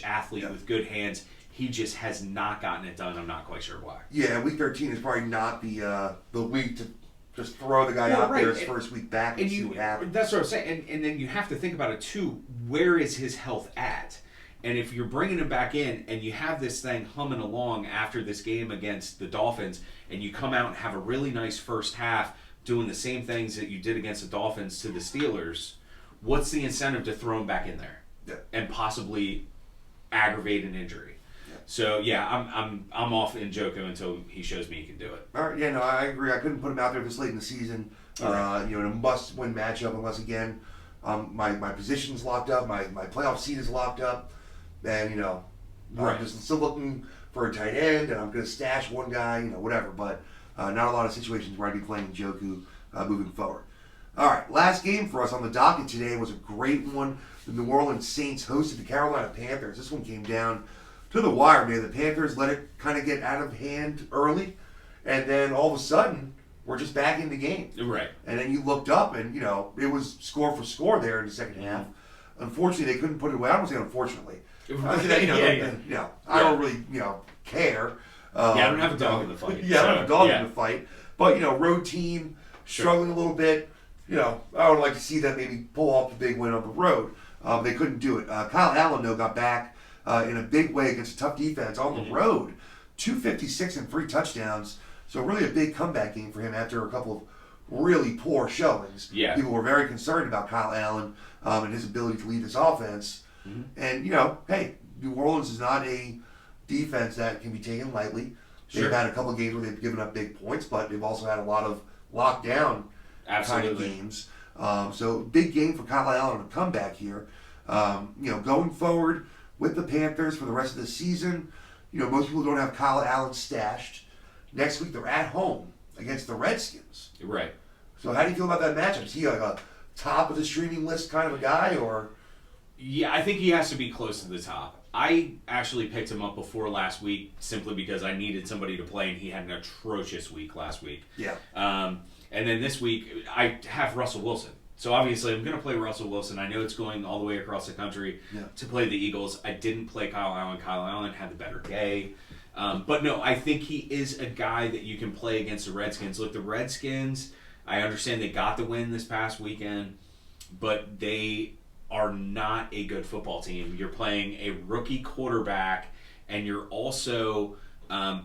athlete with good hands. He just has not gotten it done. I'm not quite sure why. Yeah, week 13 is probably not the week to just throw the guy out there his first week back and see what happens. That's what I'm saying. And then you have to think about it too. Where is his health at? And if you're bringing him back in and you have this thing humming along after this game against the Dolphins, and you come out and have a really nice first half doing the same things that you did against the Dolphins to the Steelers, what's the incentive to throw him back in there and possibly aggravate an injury? So yeah, I'm off Njoku until he shows me he can do it. All right, yeah, no, I agree. I couldn't put him out there this late in the season. Right. In a must-win matchup, unless again, my position's locked up, my playoff seat is locked up, and I'm just still looking for a tight end, and I'm going to stash one guy, whatever. But not a lot of situations where I'd be playing Njoku moving forward. All right, last game for us on the docket today was a great one. The New Orleans Saints hosted the Carolina Panthers. This one came down to the wire, man. The Panthers let it kind of get out of hand early, and then all of a sudden, we're just back in the game. Right. And then you looked up, and, it was score for score there in the second half. Unfortunately, they couldn't put it away. I don't say unfortunately. I don't really, care. I don't have a dog in the fight. I don't have a dog in the fight. But, road team, struggling a little bit. I would like to see them maybe pull off the big win on the road. They couldn't do it. Kyle Allen, though, got back in a big way against a tough defense on the road. 256 and 3 touchdowns. So really a big comeback game for him after a couple of really poor showings. Yeah. People were very concerned about Kyle Allen and his ability to lead this offense. Mm-hmm. And, hey, New Orleans is not a defense that can be taken lightly. They've had a couple of games where they've given up big points, but they've also had a lot of lockdown kind of games. So big game for Kyle Allen to come back here. Going forward with the Panthers for the rest of the season, most people don't have Kyle Allen stashed. Next week they're at home against the Redskins. Right. So how do you feel about that matchup? Is he like a top of the streaming list kind of a guy, or? Yeah, I think he has to be close to the top. I actually picked him up before last week simply because I needed somebody to play, and he had an atrocious week last week. Yeah. And then this week I have Russell Wilson. So obviously I'm going to play Russell Wilson. I know it's going all the way across the country to play the Eagles. I didn't play Kyle Allen. Kyle Allen had the better day. But no, I think he is a guy that you can play against the Redskins. Look, the Redskins, I understand they got the win this past weekend, but they are not a good football team. You're playing a rookie quarterback, and you're also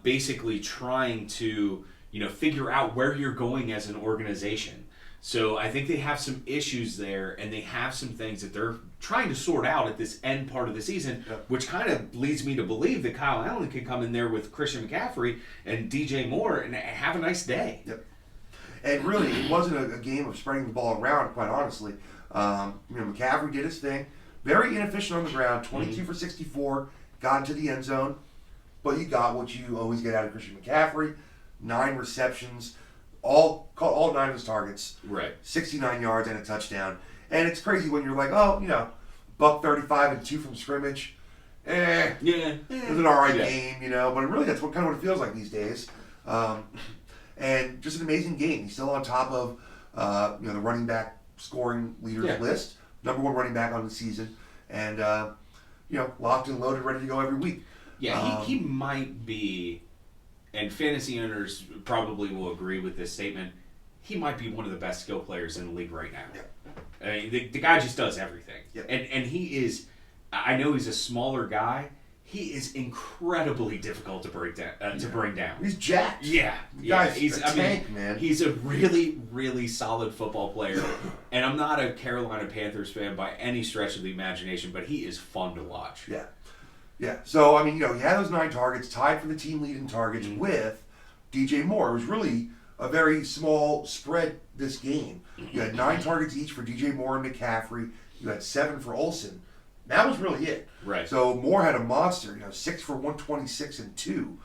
basically trying to figure out where you're going as an organization. So I think they have some issues there, and they have some things that they're trying to sort out at this end part of the season, which kind of leads me to believe that Kyle Allen can come in there with Christian McCaffrey and DJ Moore and have a nice day. Yep. And really, it wasn't a game of spreading the ball around, quite honestly. McCaffrey did his thing. Very inefficient on the ground, 22 for 64, got into the end zone, but you got what you always get out of Christian McCaffrey, 9 receptions, all 9 of his targets, 69 yards and a touchdown. And it's crazy when you're like, buck 35 and 2 from scrimmage. It was an all right game, but really that's what it feels like these days. And just an amazing game. He's still on top of the running back scoring leaders list, number 1 running back on the season, and locked and loaded, ready to go every week. Yeah, he might be. And fantasy owners probably will agree with this statement. He might be one of the best skill players in the league right now. I mean, the guy just does everything. And he is, I know he's a smaller guy. He is incredibly difficult to bring down. He's jacked. He's a tank, man. He's a really, really solid football player. And I'm not a Carolina Panthers fan by any stretch of the imagination, but he is fun to watch. Yeah, so, he had those 9 targets, tied for the team lead in targets with DJ Moore. It was really a very small spread this game. You had 9 targets each for DJ Moore and McCaffrey. You had 7 for Olsen. That was really it. Right. So Moore had a monster. 6 for 126 and 2.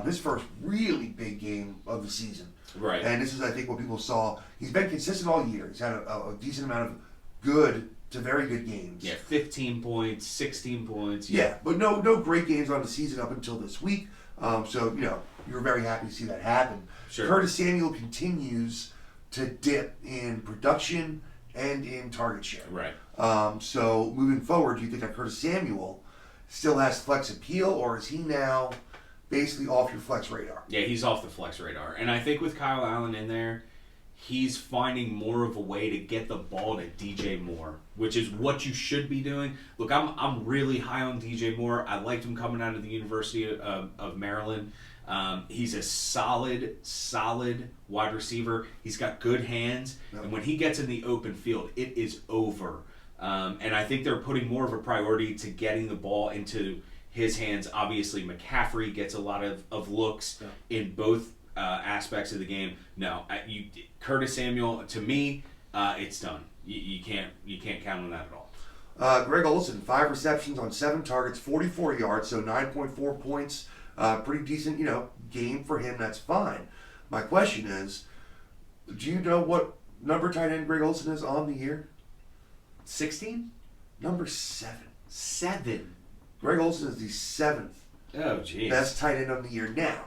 His first really big game of the season. Right. And this is, I think, what people saw. He's been consistent all year. He's had a decent amount of good to very good games. Yeah, 15 points, 16 points. Yeah, but no great games on the season up until this week. So, you were very happy to see that happen. Sure. Curtis Samuel continues to dip in production and in target share. Right. So, moving forward, do you think that Curtis Samuel still has flex appeal, or is he now basically off your flex radar? Yeah, he's off the flex radar. And I think with Kyle Allen in there, he's finding more of a way to get the ball to DJ Moore, which is what you should be doing. Look, I'm really high on DJ Moore. I liked him coming out of the University of Maryland. He's a solid wide receiver. He's got good hands. Yep. And when he gets in the open field, it is over. And I think they're putting more of a priority to getting the ball into his hands. Obviously, McCaffrey gets a lot of looks in both aspects of the game. No, Curtis Samuel, to me, it's done. You can't count on that at all. Greg Olsen, 5 receptions on 7 targets, 44 yards, so 9.4 points. Pretty decent, game for him. That's fine. My question is, do you know what number tight end Greg Olsen is on the year? 16? Number 7. 7. Greg Olsen is the 7th Oh, geez. best tight end on the year. Now,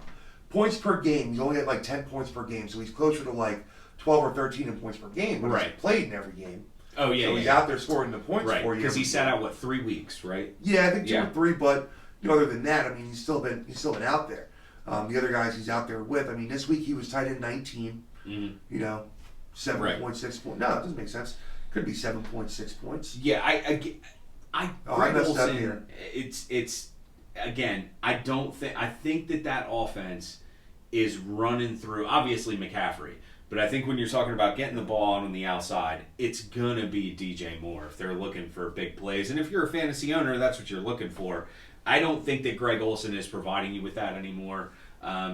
points per game, he's only at like 10 points per game, so he's closer to like 12 or 13 in points per game, but Right. he's played in every game. Oh, yeah. So he's out there scoring the points Right, for you. because he every sat game. out, what, 3 weeks, right? Yeah, I think 2 Yeah. or 3, but other than that, I mean, he's still been out there. The other guys he's out there with, I mean, this week he was tight end 19. 7.6 points. No, it doesn't make sense. Could be 7.6 points. Yeah, I I messed up Olsen, here. it's again, I think that offense is running through, obviously McCaffrey, but I think when you're talking about getting the ball on the outside, it's going to be DJ Moore if they're looking for big plays. And if you're a fantasy owner, that's what you're looking for. I don't think that Greg Olsen is providing you with that anymore.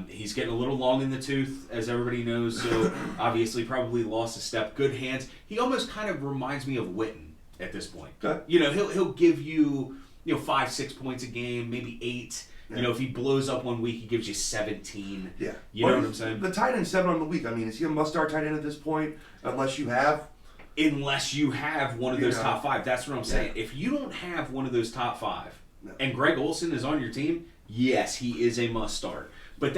He's getting a little long in the tooth, as everybody knows, so obviously probably lost a step. Good hands. He almost kind of reminds me of Witten at this point. Okay. He'll give you 5-6 points a game, maybe 8. Yeah. If he blows up one week, he gives you 17. Yeah. You know what I'm saying? The tight end 7 on the week. I mean, is he a must-start tight end at this point? Unless you have one of those Yeah. top 5. That's what I'm saying. Yeah. If you don't have one of those top 5, No. and Greg Olsen is on your team, yes, he is a must-start. But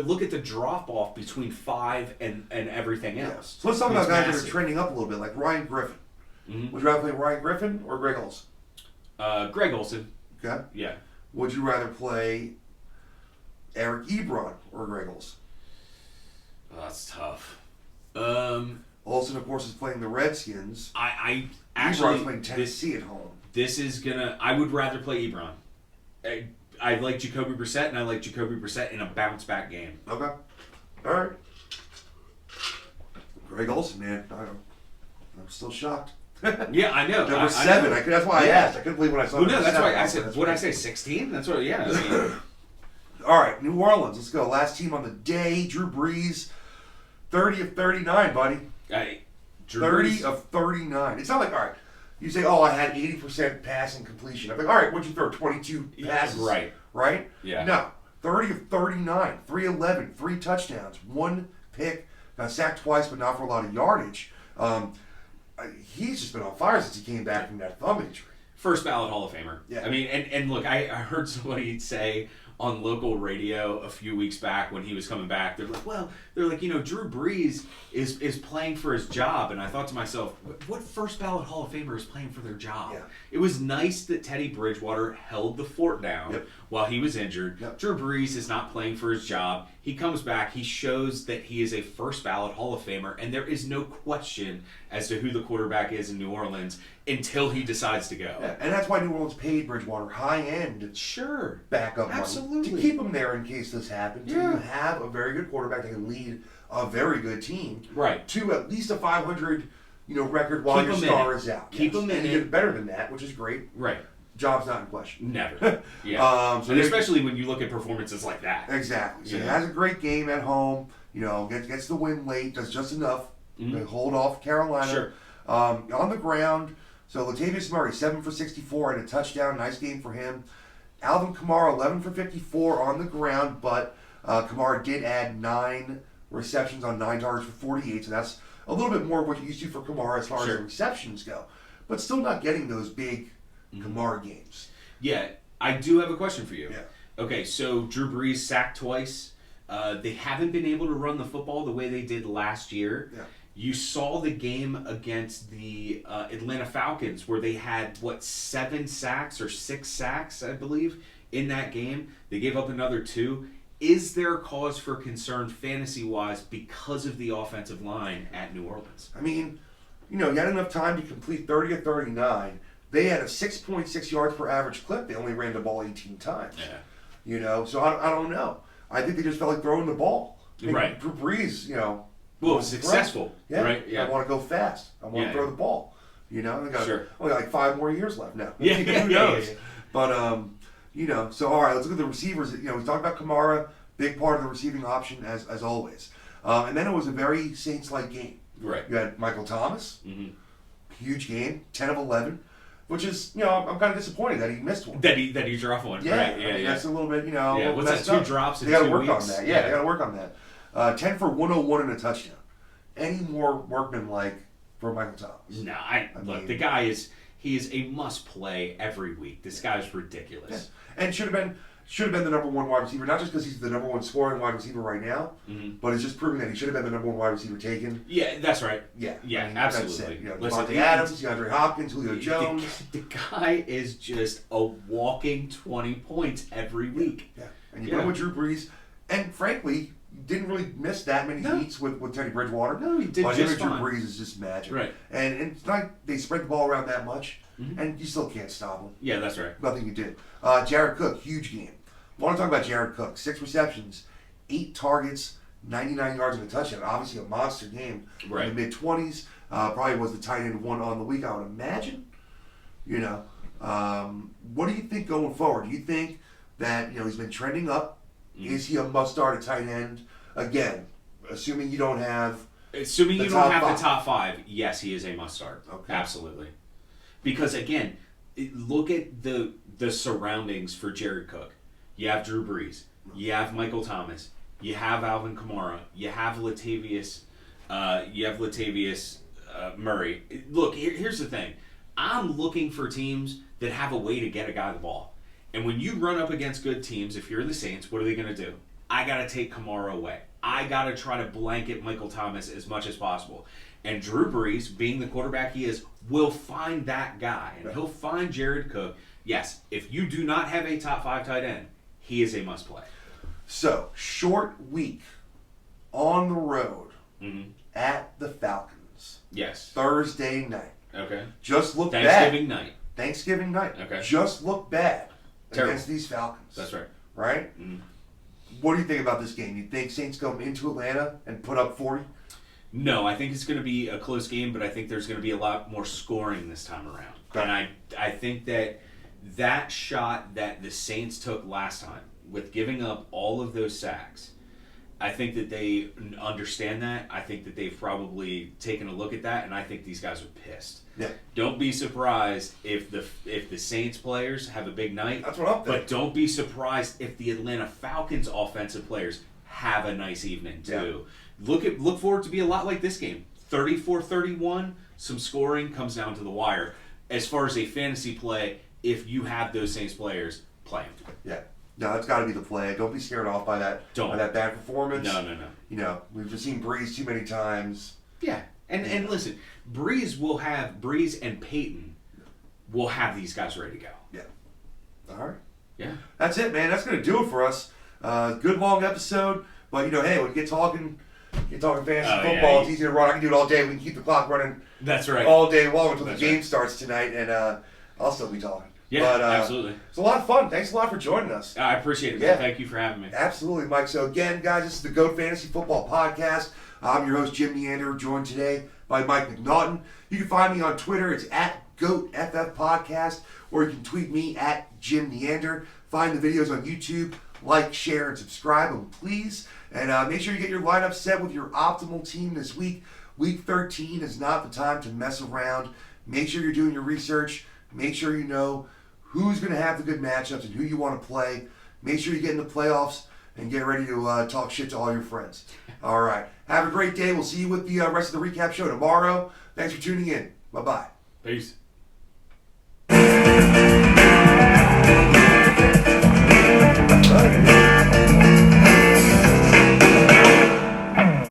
look at the drop-off between 5 and everything else. So let's talk about It's guys that massive. are trending up a little bit, like Ryan Griffin. Mhm. Would you rather play Ryan Griffin or Greg Olsen? Greg Olsen, Okay. yeah. Would you rather play Eric Ebron or Greg Olsen? Oh, that's tough. Olsen, of course, is playing the Redskins. I Ebron's actually playing Tennessee at home. this is gonna. I would rather play Ebron. I like Jacoby Brissett, and I like Jacoby Brissett in a bounce-back game. Okay. All right. Greg Olsen, man. I'm still shocked. Yeah, I know. Number 7. I know. That's why I Yeah. asked. I couldn't believe when I saw Well, no, number that's 7. why I said. That's What did I right. say? 16? That's what. Yeah. I mean, All right, New Orleans. Let's go. Last team on the day. Drew Brees, 30 of 39, buddy. Drew 30 Brees- of 39. It's not like, all right, you say, oh, I had 80% passing completion. I'm like, all right, what'd you throw? 22 passes. Right. Right? Yeah. No. 30 of 39, 311, 3 touchdowns, 1 pick, got sacked twice, but not for a lot of yardage. He's just been on fire since he came back from that thumb injury. First ballot Hall of Famer. Yeah. I mean, and look, I heard somebody say on local radio a few weeks back when he was coming back, they're like, Drew Brees is playing for his job. And I thought to myself, what first ballot Hall of Famer is playing for their job? Yeah. It was nice that Teddy Bridgewater held the fort down Yep. while he was injured. Yep. Drew Brees is not playing for his job. He comes back, he shows that he is a first ballot Hall of Famer, and there is no question as to who the quarterback is in New Orleans until he decides to go. Yeah, and that's why New Orleans paid Bridgewater high-end Sure. backup Absolutely. money to keep him there in case this happens. Yeah. You have a very good quarterback that can lead a very good team Right. to at least a 500 record while Keep your him in star it. is out. Keep him in and he it. did better than that, which is great. Right. Job's not in question. Never. Yeah. So and especially when you look at performances like that. Exactly. So he Yeah. has a great game at home. Gets the win late, does just enough Mm-hmm. to hold off Carolina. Sure. On the ground, so Latavius Murray, 7 for 64 and a touchdown. Nice game for him. Alvin Kamara, 11 for 54 on the ground, but Kamara did add 9 receptions on 9 targets for 48, so that's a little bit more of what you used to for Kamara as far as the receptions go. But still not getting those big Kamara games. Yeah, I do have a question for you. Yeah. Okay, so Drew Brees sacked twice. They haven't been able to run the football the way they did last year. Yeah. You saw the game against the Atlanta Falcons where they had, 7 sacks or 6 sacks, I believe, in that game. They gave up another 2. Is there cause for concern fantasy-wise because of the offensive line at New Orleans? I mean, you had enough time to complete 30 of 39. They had a 6.6 yards per average clip. They only ran the ball 18 times. Yeah. So I don't know. I think they just felt like throwing the ball. Right. Drew Brees, Well, successful. Yeah. Right? Yeah. I want to go fast. I want to throw the ball. They got only like 5 more years left now. Yeah. Who knows? Yeah. But so all right, let's look at the receivers. We talked about Kamara, big part of the receiving option as always. And then it was a very Saints-like game. Right. You had Michael Thomas, huge game, 10 of 11. Which is, I'm kind of disappointed that he missed one. That he dropped one. Yeah, right. Yeah, that's a little bit, Yeah, what's that? 2 drops in 2 weeks? They got to to work on that. Yeah, they got to work on that. 10 for 101 and a touchdown. Any more workman-like for Michael Thomas? No, look, the guy is a must play every week. This guy's ridiculous. Yeah. And should have been the number 1 wide receiver, not just because he's the number 1 scoring wide receiver right now, but it's just proving that he should have been the number 1 wide receiver taken. Yeah, that's right. Yeah, Absolutely. Devontae Adams, DeAndre Hopkins, Julio Jones. The guy is just a walking 20 points every week. Yeah, and you put him with Drew Brees, and frankly, didn't really miss that many heats with Teddy Bridgewater. No, he did but just Drew fine. Brees is just magic. Right. And it's not they spread the ball around that much, and you still can't stop him. Yeah, that's right. Nothing you did. Jared Cook, huge game. I want to talk about Jared Cook. 6 receptions, 8 targets, 99 yards and a touchdown. Obviously a monster game. Right. In the mid-20s. Probably was the tight end 1 on the week, I would imagine. What do you think going forward? Do you think that he's been trending up? Is he a must-start at tight end? Again, assuming you don't have the top 5, yes, he is a must-start. Okay. Absolutely. Because, again, look at the surroundings for Jared Cook. You have Drew Brees. You have Michael Thomas. You have Alvin Kamara. You have Latavius. Murray. Look, here's the thing. I'm looking for teams that have a way to get a guy the ball. And when you run up against good teams, if you're the Saints, what are they going to do? I got to take Kamara away. I got to try to blanket Michael Thomas as much as possible. And Drew Brees, being the quarterback he is, will find that guy. And he'll find Jared Cook. Yes, if you do not have a top 5 tight end, he is a must-play. So, short week on the road at the Falcons. Yes. Thursday night. Okay. Just look Thanksgiving bad. night. Thanksgiving night. Okay. Just look bad Terrible. against these Falcons. That's right. Right? What do you think about this game? You think Saints come into Atlanta and put up 40? No, I think it's going to be a close game, but I think there's going to be a lot more scoring this time around. Okay. And I think that shot that the Saints took last time with giving up all of those sacks, I think that they understand that. I think that they've probably taken a look at that, and I think these guys are pissed. Yeah. Don't be surprised if the Saints players have a big night. That's what I'm thinking. But don't be surprised if the Atlanta Falcons offensive players have a nice evening too. Yeah. Look for it to be a lot like this game. 34-31, some scoring comes down to the wire. As far as a fantasy play, if you have those Saints players, play them. Yeah. No, that's got to be the play. Don't be scared off by that bad performance. No. We've just seen Breeze too many times. Yeah. And listen, Breeze and Peyton will have these guys ready to go. Yeah. All right. Yeah. That's it, man. That's going to do it for us. Good long episode. But, hey, when you get talking fantasy football, it's easy to run. I can do it all day. We can keep the clock running. That's right. All day long until the game starts tonight, and I'll still be talking. Yeah, absolutely. It's a lot of fun. Thanks a lot for joining us. I appreciate it, man. Thank you for having me. Absolutely, Mike. So again, guys, this is the GOAT Fantasy Football Podcast. I'm your host, Jim Neander, joined today by Mike McNaughton. You can find me on Twitter. It's at GOATFF Podcast, or you can tweet me at Jim Neander. Find the videos on YouTube, like, share, and subscribe, and please. And make sure you get your lineup set with your optimal team this week. Week 13 is not the time to mess around. Make sure you're doing your research. Make sure you know who's going to have the good matchups and who you want to play. Make sure you get in the playoffs and get ready to talk shit to all your friends. All right. Have a great day. We'll see you with the rest of the recap show tomorrow. Thanks for tuning in. Bye-bye. Peace. Bye.